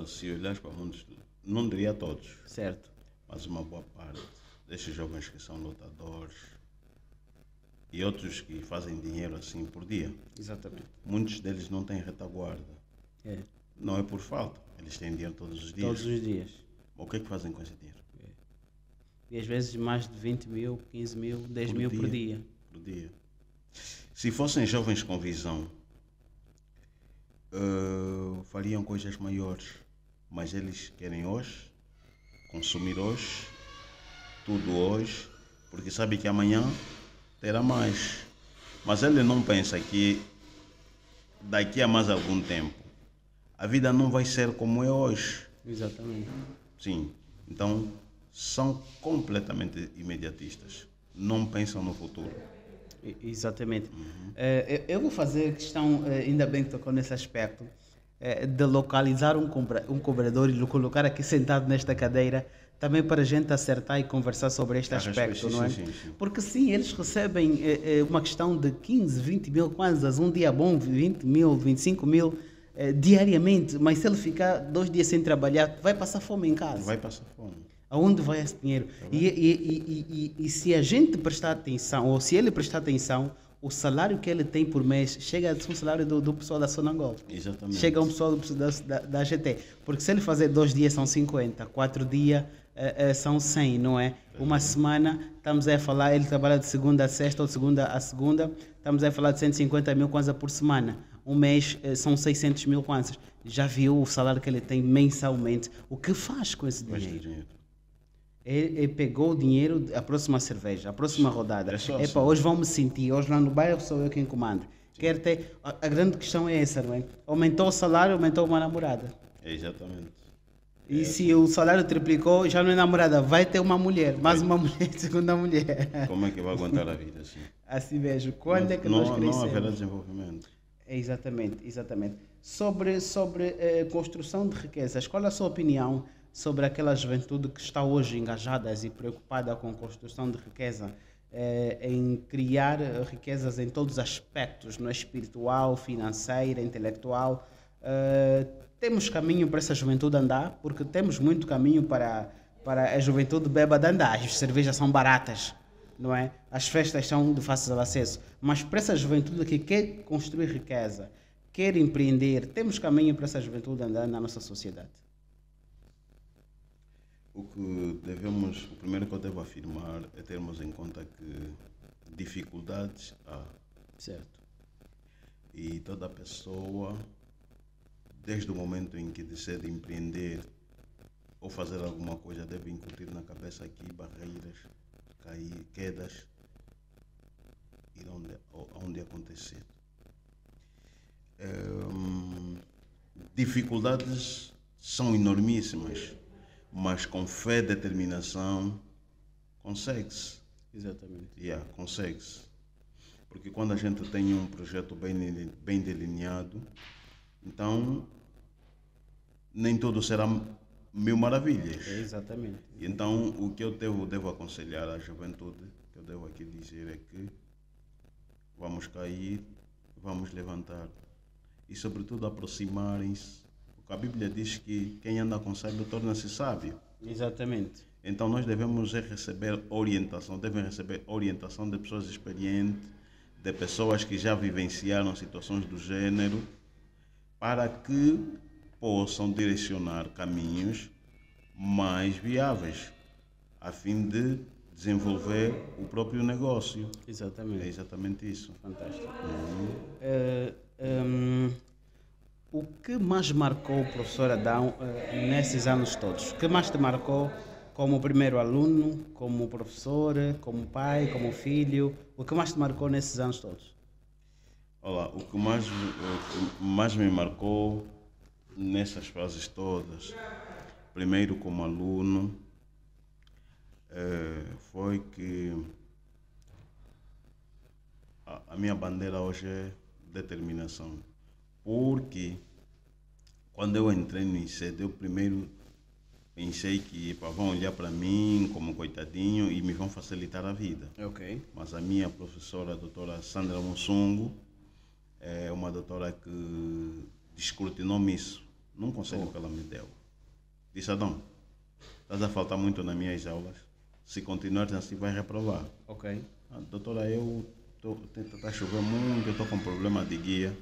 Se olhares para muitos, não diria todos, Certo. mas uma boa parte destes jovens que são lutadores e outros que fazem dinheiro assim por dia, Exatamente. muitos deles não têm retaguarda. É. Não é por falta, eles têm dinheiro todos os dias. Todos os dias. O que é que fazem com esse dinheiro? E às vezes mais de 20 mil, 15 mil, 10 mil por dia. Por dia. Se fossem jovens com visão, fariam coisas maiores, mas eles querem hoje, consumir hoje, tudo hoje, porque sabe que amanhã terá mais. Mas ele não pensa que daqui a mais algum tempo a vida não vai ser como é hoje. Exatamente. Sim, então são completamente imediatistas, não pensam no futuro. Exatamente. Eu vou fazer questão, ainda bem que tocou nesse aspecto, de localizar um cobrador e o colocar aqui sentado nesta cadeira, também para a gente acertar e conversar sobre este aspecto, não é? Sim. Porque sim, eles recebem uma questão de 15, 20 mil kwanzas, um dia bom, 20 mil, 25 mil diariamente, mas se ele ficar 2 dias sem trabalhar, vai passar fome em casa. Vai passar fome. Aonde vai esse dinheiro? E se a gente prestar atenção, ou se ele prestar atenção, o salário que ele tem por mês chega a ser o salário do pessoal da Sonangol. Exatamente. Chega a um pessoal da AGT. Porque se ele fazer 2 dias são 50, 4 dias são 100, não é? Uma semana, estamos a falar, ele trabalha de segunda a sexta ou de segunda a segunda, estamos a falar de 150 mil kwanzas por semana. Um mês são 600 mil kwanzas. Já viu o salário que ele tem mensalmente? O que faz com esse dinheiro? Ele pegou o dinheiro, a próxima cerveja, a próxima rodada. Epa, hoje vamos sentir, hoje lá no bairro sou eu quem comando. Quer ter, a grande questão é essa, não é? Aumentou o salário, aumentou uma namorada. Exatamente. E se o salário triplicou, já não é namorada, vai ter uma mulher, mais uma mulher, segunda mulher. Como é que vai aguentar a vida assim? Assim mesmo. Quando é que nós crescemos? Não haverá desenvolvimento. Exatamente. Sobre construção de riquezas, qual é a sua opinião sobre aquela juventude que está hoje engajada e preocupada com a construção de riqueza, em criar riquezas em todos os aspectos, no espiritual, financeiro, intelectual? Temos caminho para essa juventude andar, porque temos muito caminho para a juventude bêbada andar. As cervejas são baratas, não é? As festas são de fácil acesso. Mas para essa juventude que quer construir riqueza, quer empreender, temos caminho para essa juventude andar na nossa sociedade. O primeiro que eu devo afirmar é termos em conta que dificuldades há. Certo. E toda pessoa, desde o momento em que decide empreender ou fazer alguma coisa, deve incutir na cabeça que barreiras, quedas irão onde acontecer. Dificuldades são enormíssimas, mas com fé e determinação consegue-se. Exatamente. Consegue-se. Porque quando a gente tem um projeto bem delineado, então nem tudo será mil maravilhas. Exatamente. E então o que eu devo aconselhar à juventude, que eu devo aqui dizer, é que vamos cair, vamos levantar. E sobretudo aproximarem-se, Porque a Bíblia diz que quem anda com sábio torna-se sábio. Exatamente. Então nós devemos receber orientação, devem receber orientação de pessoas experientes, de pessoas que já vivenciaram situações do gênero, para que possam direcionar caminhos mais viáveis, a fim de desenvolver o próprio negócio. Exatamente. É exatamente isso. Fantástico. O que mais marcou o professor Adão nesses anos todos? O que mais te marcou como primeiro aluno, como professor, como pai, como filho? O que mais te marcou nesses anos todos? Olha, o que mais me marcou nessas fases todas, primeiro como aluno, foi que a minha bandeira hoje é determinação. Porque quando eu entrei no ICED, eu primeiro pensei que vão olhar para mim como coitadinho e me vão facilitar a vida. Ok. Mas a minha professora, a doutora Sandra Mussungo, é uma doutora que descortinou-me isso, num conselho que ela me deu. Disse: Adão, estás a faltar muito nas minhas aulas, se continuares assim vai reprovar. Ok. Doutora, está chovendo muito, eu estou com problema de guia.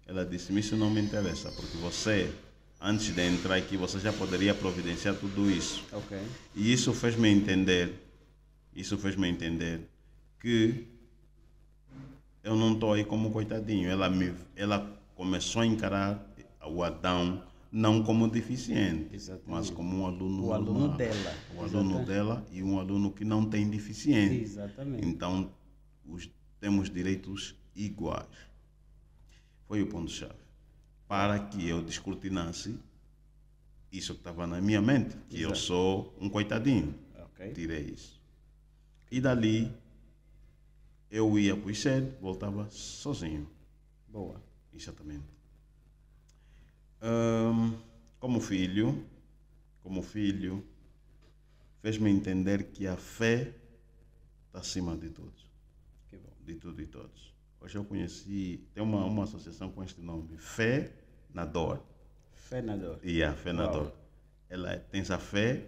Ela disse: isso não me interessa, porque você, antes de entrar aqui, você já poderia providenciar tudo isso. Ok. E isso fez-me entender que eu não estou aí como coitadinho. Ela começou a encarar o Adão não como deficiente, Exatamente. mas como um aluno O aluno normal. dela. O aluno dela e um aluno que não tem deficiente. Exatamente. Então, temos direitos iguais. Foi o ponto-chave. Para que eu descortinasse isso que estava na minha mente, que eu sou um coitadinho. Ok. Tirei isso. E dali, eu ia para o ICED, voltava sozinho. Boa. Exatamente. Como filho, fez-me entender que a fé está acima de todos. Que bom. De tudo e todos. Hoje eu conheci, tem uma associação com este nome, Fé na Dor. Fé na dor. Fé na Dor. Ela tem a fé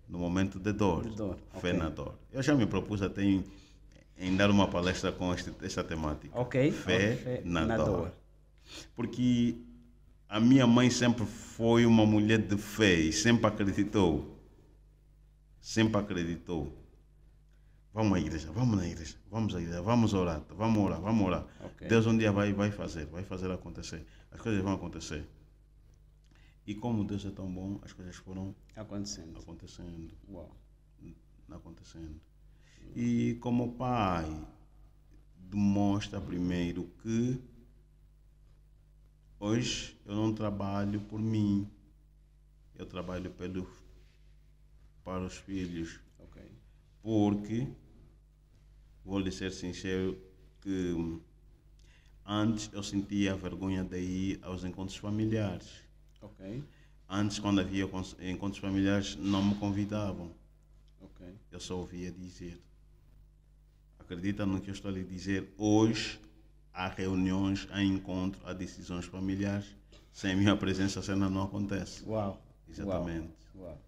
no momento de dor. De dor, Fé ok. na dor. Eu já me propus até em dar uma palestra com esta temática. Ok. Fé na dor. Porque a minha mãe sempre foi uma mulher de fé e sempre acreditou. Vamos à igreja, vamos na igreja, vamos à igreja, vamos orar. Ok. Deus um dia vai fazer acontecer. As coisas vão acontecer. E como Deus é tão bom, as coisas foram Acontecendo. Uau. acontecendo. E como pai, demonstra primeiro que hoje eu não trabalho por mim, eu trabalho para os filhos. Ok. Porque, vou lhe ser sincero, que antes eu sentia vergonha de ir aos encontros familiares. Ok. Antes, quando havia encontros familiares, não me convidavam. Ok. Eu só ouvia dizer. Acredita no que eu estou a lhe dizer? Hoje, há reuniões, há encontros, há decisões familiares. Sem minha presença, a cena não acontece. Uau. Exatamente. Uau.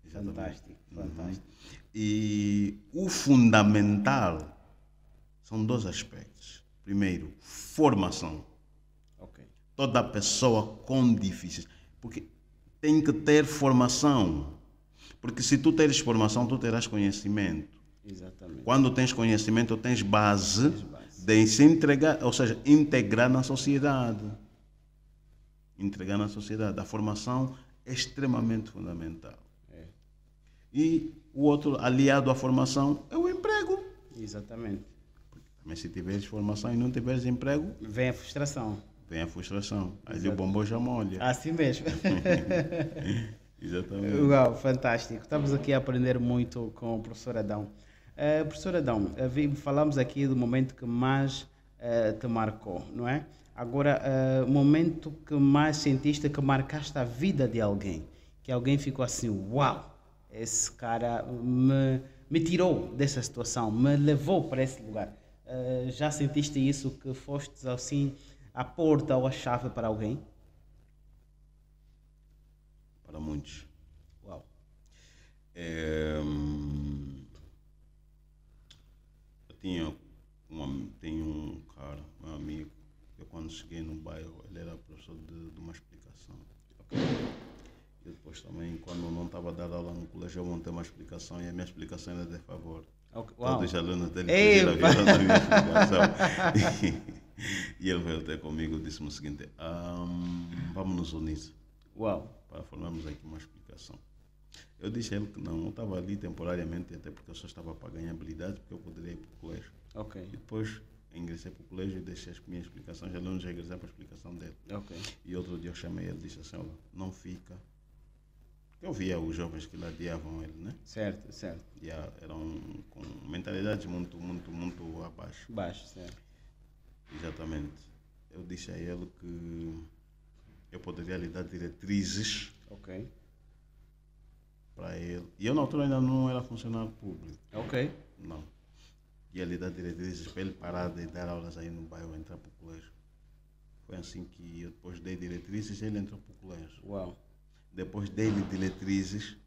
Exatamente. Fantástico. Fantástico. E o fundamental são dois aspectos. Primeiro, formação. Ok. Toda pessoa com deficiência. Porque tem que ter formação. Porque se tu teres formação, tu terás conhecimento. Exatamente. Quando tens conhecimento, tens base base. de se entregar, ou seja, integrar na sociedade. Integrar na sociedade. A formação é extremamente fundamental. E o outro aliado à formação é o emprego. Exatamente. Mas se tiveres formação e não tiveres emprego, Vem a frustração. vem a frustração. Aí o bombom já molha. Assim mesmo. Exatamente. Uau, fantástico. Estamos aqui a aprender muito com o professor Adão. Professor Adão, falamos aqui do momento que mais te marcou, não é? Agora, o momento que mais sentiste que marcaste a vida de alguém. Que alguém ficou assim, uau, esse cara me tirou dessa situação, me levou para esse lugar. Já sentiste isso, que foste assim a porta ou a chave para alguém? para muitos. Uau. Tenho um cara, meu amigo, eu quando cheguei no bairro, ele era professor de uma explicação. Ok. E depois também, quando não estava a dar aula no colégio, eu montei uma explicação e a minha explicação era de favor. Ok. Uau. Todos os alunos dele Epa! viram a minha explicação. E ele veio até comigo e disse-me o seguinte, vamos nos unir Uau. para formarmos aqui uma explicação. Eu disse a ele que não, eu estava ali temporariamente, até porque eu só estava para ganhar habilidade, porque eu poderia ir para o colégio. Ok. E depois ingressei para o colégio e deixei as minhas explicações, os alunos já ingressaram para a explicação dele. Ok. E outro dia eu chamei ele e disse assim, olha, não fica. Eu via os jovens que ladeavam ele, né? Certo, certo. E eram com mentalidades muito abaixo. Baixo, certo. Exatamente. Eu disse a ele que eu poderia lhe dar diretrizes Ok. para ele. E eu na altura ainda não era funcionário público. Ok. Não. Ia lhe dar diretrizes para ele parar de dar aulas aí no bairro, entrar para o colégio. Foi assim que eu depois dei diretrizes e ele entrou para o colégio. Uau. Depois dei-lhe diretrizes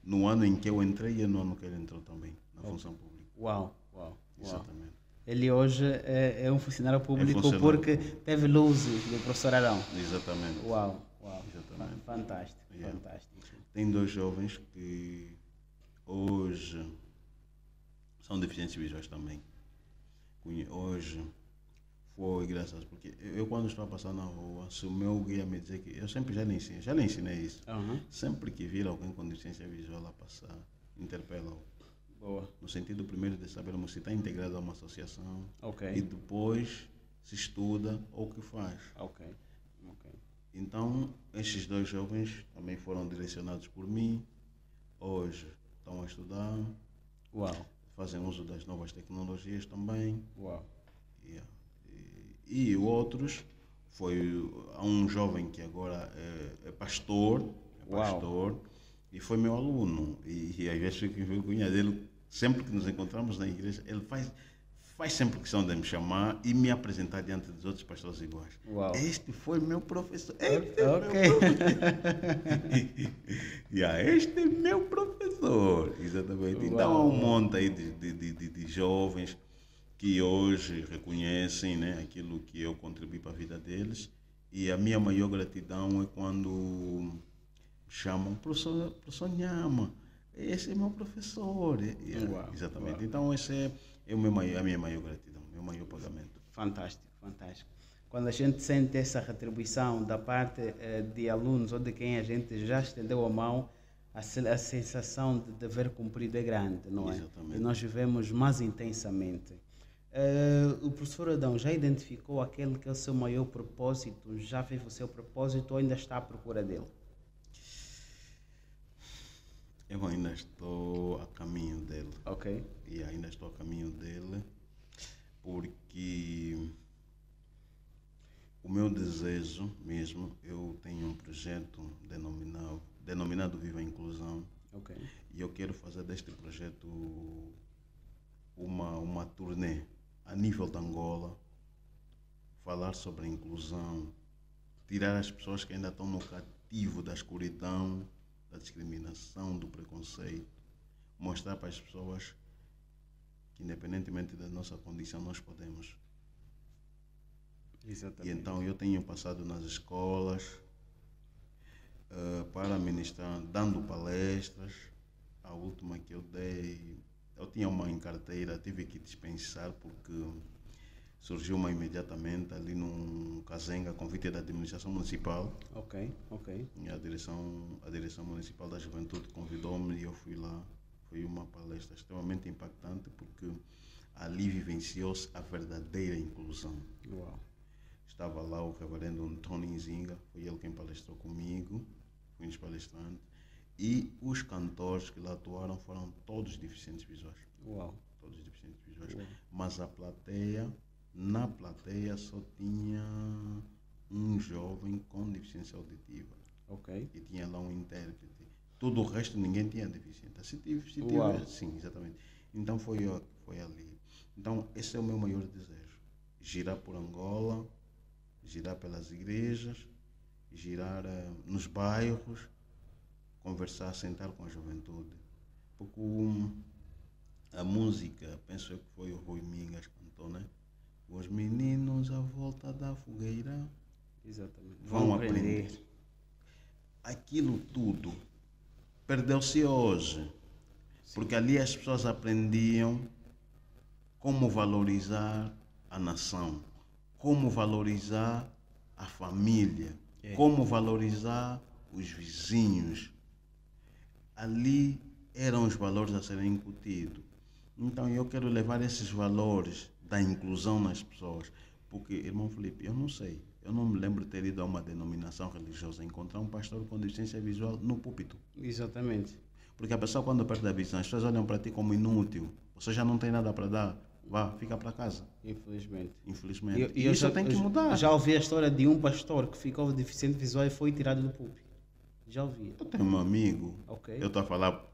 no ano em que eu entrei e no ano que ele entrou também, na função pública. Uau. Uau. Uau. Exatamente. Ele hoje é um funcionário público funcionário porque público. teve luz do professor Arão. Exatamente. Uau. Uau. Exatamente. Fantástico. Yeah. Fantástico. Tem dois jovens que hoje são deficientes visuais também. Hoje foi graças, porque eu quando estou a passar na rua, se o meu guia me dizer que eu sempre já lhe ensinei isso. Aham. Sempre que vir alguém com deficiência visual a passar, interpela-o. Boa. No sentido primeiro de sabermos se está integrado a uma associação Ok. e depois se estuda ou o que faz. Ok. Ok. Então, estes dois jovens também foram direcionados por mim. Hoje estão a estudar, Uau. fazem uso das novas tecnologias também. Uau. Yeah. E outros, há um jovem que agora é pastor, Uau. e foi meu aluno. E às vezes fico vergonha dele, sempre que nos encontramos na igreja, ele faz sempre questão de me chamar e me apresentar diante dos outros pastores iguais. Uau. Este foi meu professor. Ok. Este é meu professor. Exatamente. Então há um monte aí de jovens que hoje reconhecem, né, aquilo que eu contribuí para a vida deles. E a minha maior gratidão é quando me chamam, professor Nhama, esse é meu professor. Uau. Exatamente. Uau. Então esse é a minha maior gratidão, meu maior pagamento. Fantástico, fantástico. Quando a gente sente essa retribuição da parte de alunos ou de quem a gente já estendeu a mão, a sensação de dever cumprido é grande, não é? Exatamente. E nós vivemos mais intensamente. O professor Adão já identificou aquele que é o seu maior propósito? Já fez o seu propósito ou ainda está à procura dele? Eu ainda estou a caminho dele. Ok. E ainda estou a caminho dele porque o meu desejo mesmo, eu tenho um projeto denominado Viva a Inclusão. Ok. E eu quero fazer deste projeto uma turnê a nível de Angola, falar sobre a inclusão, tirar as pessoas que ainda estão no cativo da escuridão, da discriminação, do preconceito, mostrar para as pessoas que independentemente da nossa condição nós podemos. Exatamente. E então eu tenho passado nas escolas para ministrar, dando palestras. A última que eu dei, eu tinha uma em carteira, tive que dispensar porque surgiu uma imediatamente ali num Cazenga, convite da administração municipal. Ok, ok. E a direção municipal da juventude convidou-me e eu fui lá. Foi uma palestra extremamente impactante porque ali vivenciou-se a verdadeira inclusão. Uau. Estava lá o reverendo Tony Nzinga, foi ele quem palestrou comigo, fui um dos palestrantes. E os cantores que lá atuaram foram todos deficientes visuais. Uau. Todos deficientes visuais. Uau. Mas na plateia só tinha um jovem com deficiência auditiva. Ok. E tinha lá um intérprete. Todo o resto ninguém tinha deficiência. Se Uau. tiver, sim, exatamente. Então foi ali. Então esse é o meu maior desejo. Girar por Angola, girar pelas igrejas, girar nos bairros conversar, sentar com a juventude. Porque a música, penso eu que foi o Rui Mingas que cantou, né? Os meninos à volta da fogueira Exatamente. vão aprender. Aquilo tudo perdeu-se hoje. Porque ali as pessoas aprendiam como valorizar a nação, como valorizar a família, como valorizar os vizinhos. Ali eram os valores a serem incutidos. Então eu quero levar esses valores da inclusão nas pessoas. Porque, irmão Felipe, eu não sei, eu não me lembro de ter ido a uma denominação religiosa encontrar um pastor com deficiência visual no púlpito. Exatamente. Porque a pessoa, quando perde a visão, as pessoas olham para ti como inútil. Você já não tem nada para dar. Vá, fica para casa. Infelizmente. Infelizmente. E E isso tem que mudar. Já ouvi a história de um pastor que ficou deficiente visual e foi tirado do púlpito. Já ouvi. Eu tenho um amigo. Ok. Eu estou a falar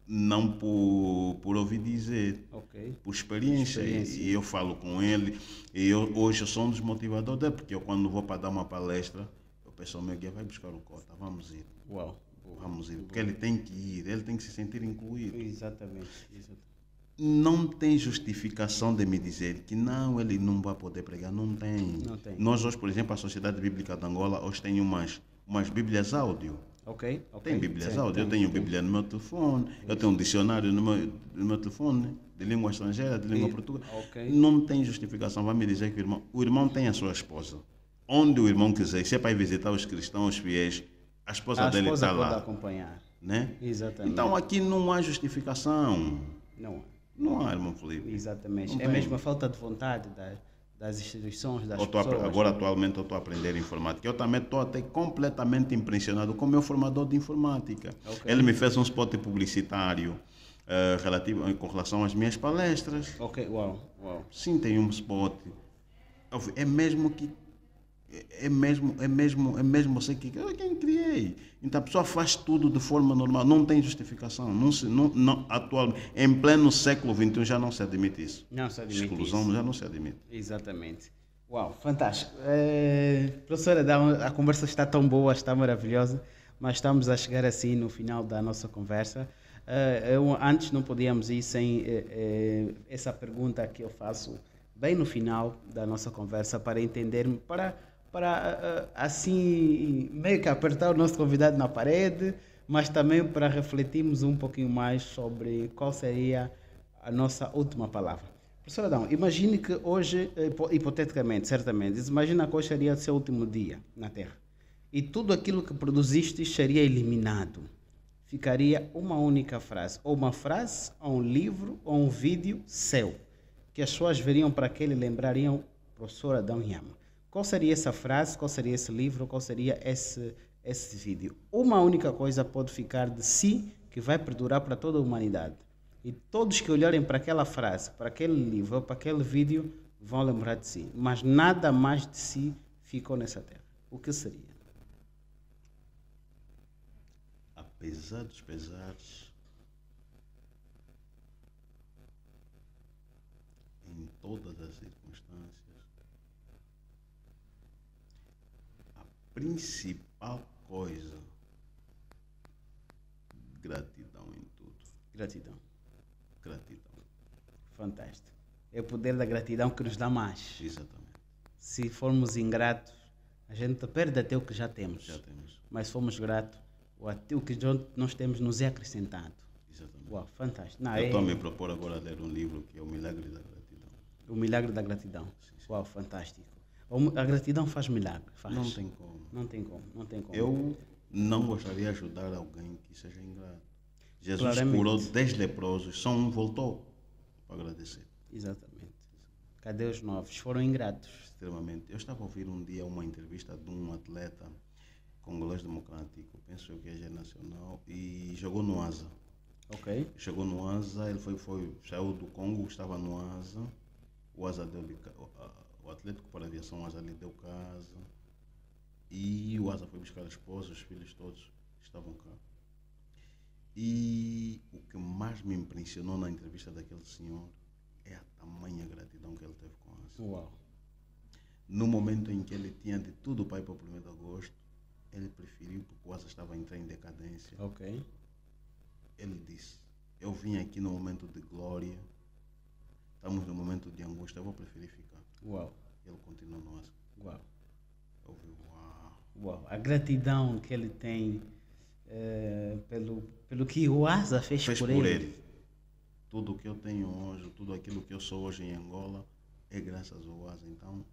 não por ouvir dizer, Ok. por experiência. E eu falo com ele. E hoje eu sou um dos motivadores, porque eu, quando vou para dar uma palestra, eu peço ao meu guia, vai buscar o cota, vamos ir. Uau. Vamos ir. Porque ele tem que ir, ele tem que se sentir incluído. Exatamente. Não tem justificação de me dizer que não, ele não vai poder pregar. Não tem. Não tem. Nós hoje, por exemplo, a Sociedade Bíblica de Angola hoje tem umas Bíblias áudio. Ok. Tem Bíblias áudio. Eu tenho Bíblia no meu telefone, eu tenho um dicionário no meu telefone, de língua estrangeira, de língua portuguesa. Ok. Não tem justificação. Vai me dizer que o irmão tem a sua esposa. Onde o irmão quiser, se é para ir visitar os cristãos, os fiéis, a esposa dele está lá. Pode acompanhar. Né? Exatamente. Então aqui não há justificação. Não há. Irmão Felipe. Exatamente. É mesmo a falta de vontade das instituições, das pessoas. Agora, atualmente, eu estou a aprender informática. Eu também estou até completamente impressionado com o meu formador de informática. Okay. Ele me fez um spot publicitário com relação às minhas palestras. Ok, uau. Sim, tem um spot. É mesmo você que quem criei. Então a pessoa faz tudo de forma normal, não tem justificação. Atualmente, em pleno século XXI já não se admite isso. Não se admite. Exclusão isso. Já não se admite. Exatamente. Uau, fantástico. Professora, a conversa está tão boa, está maravilhosa, mas estamos a chegar assim no final da nossa conversa. Antes não podíamos ir sem essa pergunta que eu faço bem no final da nossa conversa para entendermos, para assim meio que apertar o nosso convidado na parede, mas também para refletirmos um pouquinho mais sobre qual seria a nossa última palavra. Professor Adão, imagine que hoje, hipoteticamente, certamente, imagina que hoje seria o seu último dia na Terra e tudo aquilo que produziste seria eliminado. Ficaria uma única frase, ou uma frase, ou um livro, ou um vídeo seu, que as pessoas veriam para aquele e lembrariam professor Adão Nhama. Qual seria essa frase, qual seria esse livro, qual seria esse vídeo? Uma única coisa pode ficar de si que vai perdurar para toda a humanidade. E todos que olharem para aquela frase, para aquele livro ou para aquele vídeo vão lembrar de si. Mas nada mais de si ficou nessa terra. O que seria? Apesar dos pesares, em todas as circunstâncias, a principal coisa, gratidão em tudo. Gratidão. Fantástico. É o poder da gratidão que nos dá mais. Exatamente. Se formos ingratos, a gente perde até o que já temos. Mas se formos gratos, até o que nós temos nos é acrescentado. Exatamente. Uau, fantástico. Eu estou a me propor agora a ler um livro que é O Milagre da Gratidão. O Milagre da Gratidão. Sim. Uau, fantástico. A gratidão faz milagre. Faz. Não tem como. Não tem como. Eu não gostaria de ajudar alguém que seja ingrato. Jesus curou 10 leprosos, só um voltou para agradecer. Exatamente. Cadê os 9? Foram ingratos. Extremamente. Eu estava a ouvir um dia uma entrevista de um atleta congolês democrático, penso eu que é nacional, e jogou no Asa. Ok. Chegou no Asa, ele saiu do Congo, estava no Asa, o Asa o Atlético para a Aviação Asa lhe deu casa, e o Asa foi buscar a esposa, os filhos todos estavam cá. E o que mais me impressionou na entrevista daquele senhor é a tamanha gratidão que ele teve com a Asa. Uau. No momento em que ele tinha de tudo para ir para o 1º de agosto, ele preferiu, porque o Asa estava a entrar em decadência. Ok. Ele disse, eu vim aqui no momento de glória, estamos no momento de angústia, eu vou preferir ficar. Uau. Ele continuou no Asa. Uau. Eu vi, uau. Uau. A gratidão que ele tem pelo que o Asa fez por ele. Tudo o que eu tenho hoje, tudo aquilo que eu sou hoje em Angola, é graças ao Asa. Então,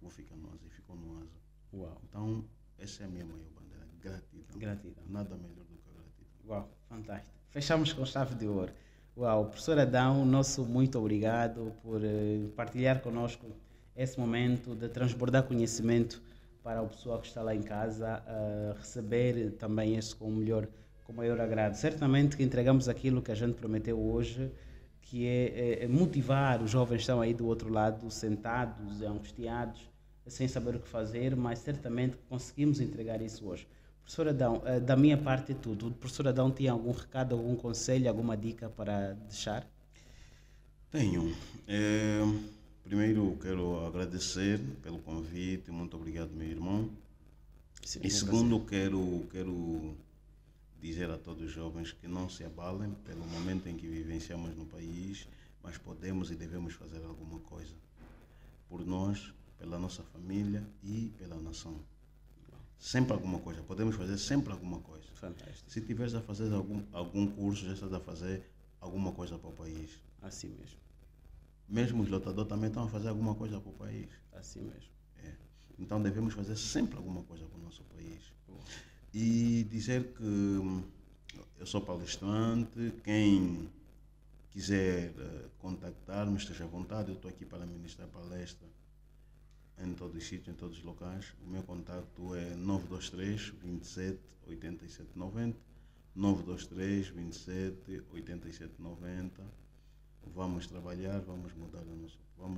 vou ficar no Asa. E ficou no Asa. Uau. Então, essa é a minha maior bandeira. Gratidão. Gratidão. Nada melhor do que a gratidão. Uau, fantástico. Fechamos com chave de ouro. Uau, professor Adão, nosso muito obrigado por partilhar conosco esse momento de transbordar conhecimento para o pessoal que está lá em casa, receber também isso com maior agrado. Certamente que entregamos aquilo que a gente prometeu hoje, que é motivar os jovens que estão aí do outro lado, sentados, angustiados, sem saber o que fazer, mas certamente conseguimos entregar isso hoje. Professor Adão, da minha parte é tudo. O professor Adão tem algum recado, algum conselho, alguma dica para deixar? Tenho. Primeiro, quero agradecer pelo convite. Muito obrigado, meu irmão. Sim, E segundo, quero dizer a todos os jovens que não se abalem pelo momento em que vivenciamos no país, mas podemos e devemos fazer alguma coisa por nós, pela nossa família e pela nação. Sempre alguma coisa, podemos fazer sempre alguma coisa. Fantástico. Se tiveres a fazer algum curso, já estás a fazer alguma coisa para o país. Assim mesmo. Mesmo os lutadores também estão a fazer alguma coisa para o país. Assim mesmo. Então devemos fazer sempre alguma coisa para o nosso país. E dizer que eu sou palestrante, quem quiser contactar-me, esteja à vontade, eu estou aqui para ministrar palestra em todos os sítios, em todos os locais. O meu contacto é 923 27 87 90, 923 27 87 90. Vamos trabalhar, vamos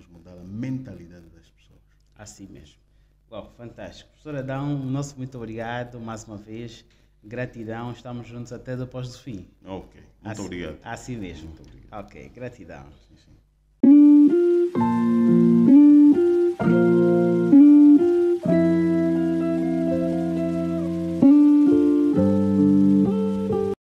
mudar a mentalidade das pessoas. Assim mesmo. Uau, fantástico. Professor Adão, nosso muito obrigado mais uma vez. Gratidão, estamos juntos até depois do fim. Ok, muito assim, obrigado. Assim mesmo. Muito obrigado. Ok, gratidão. Sim, sim.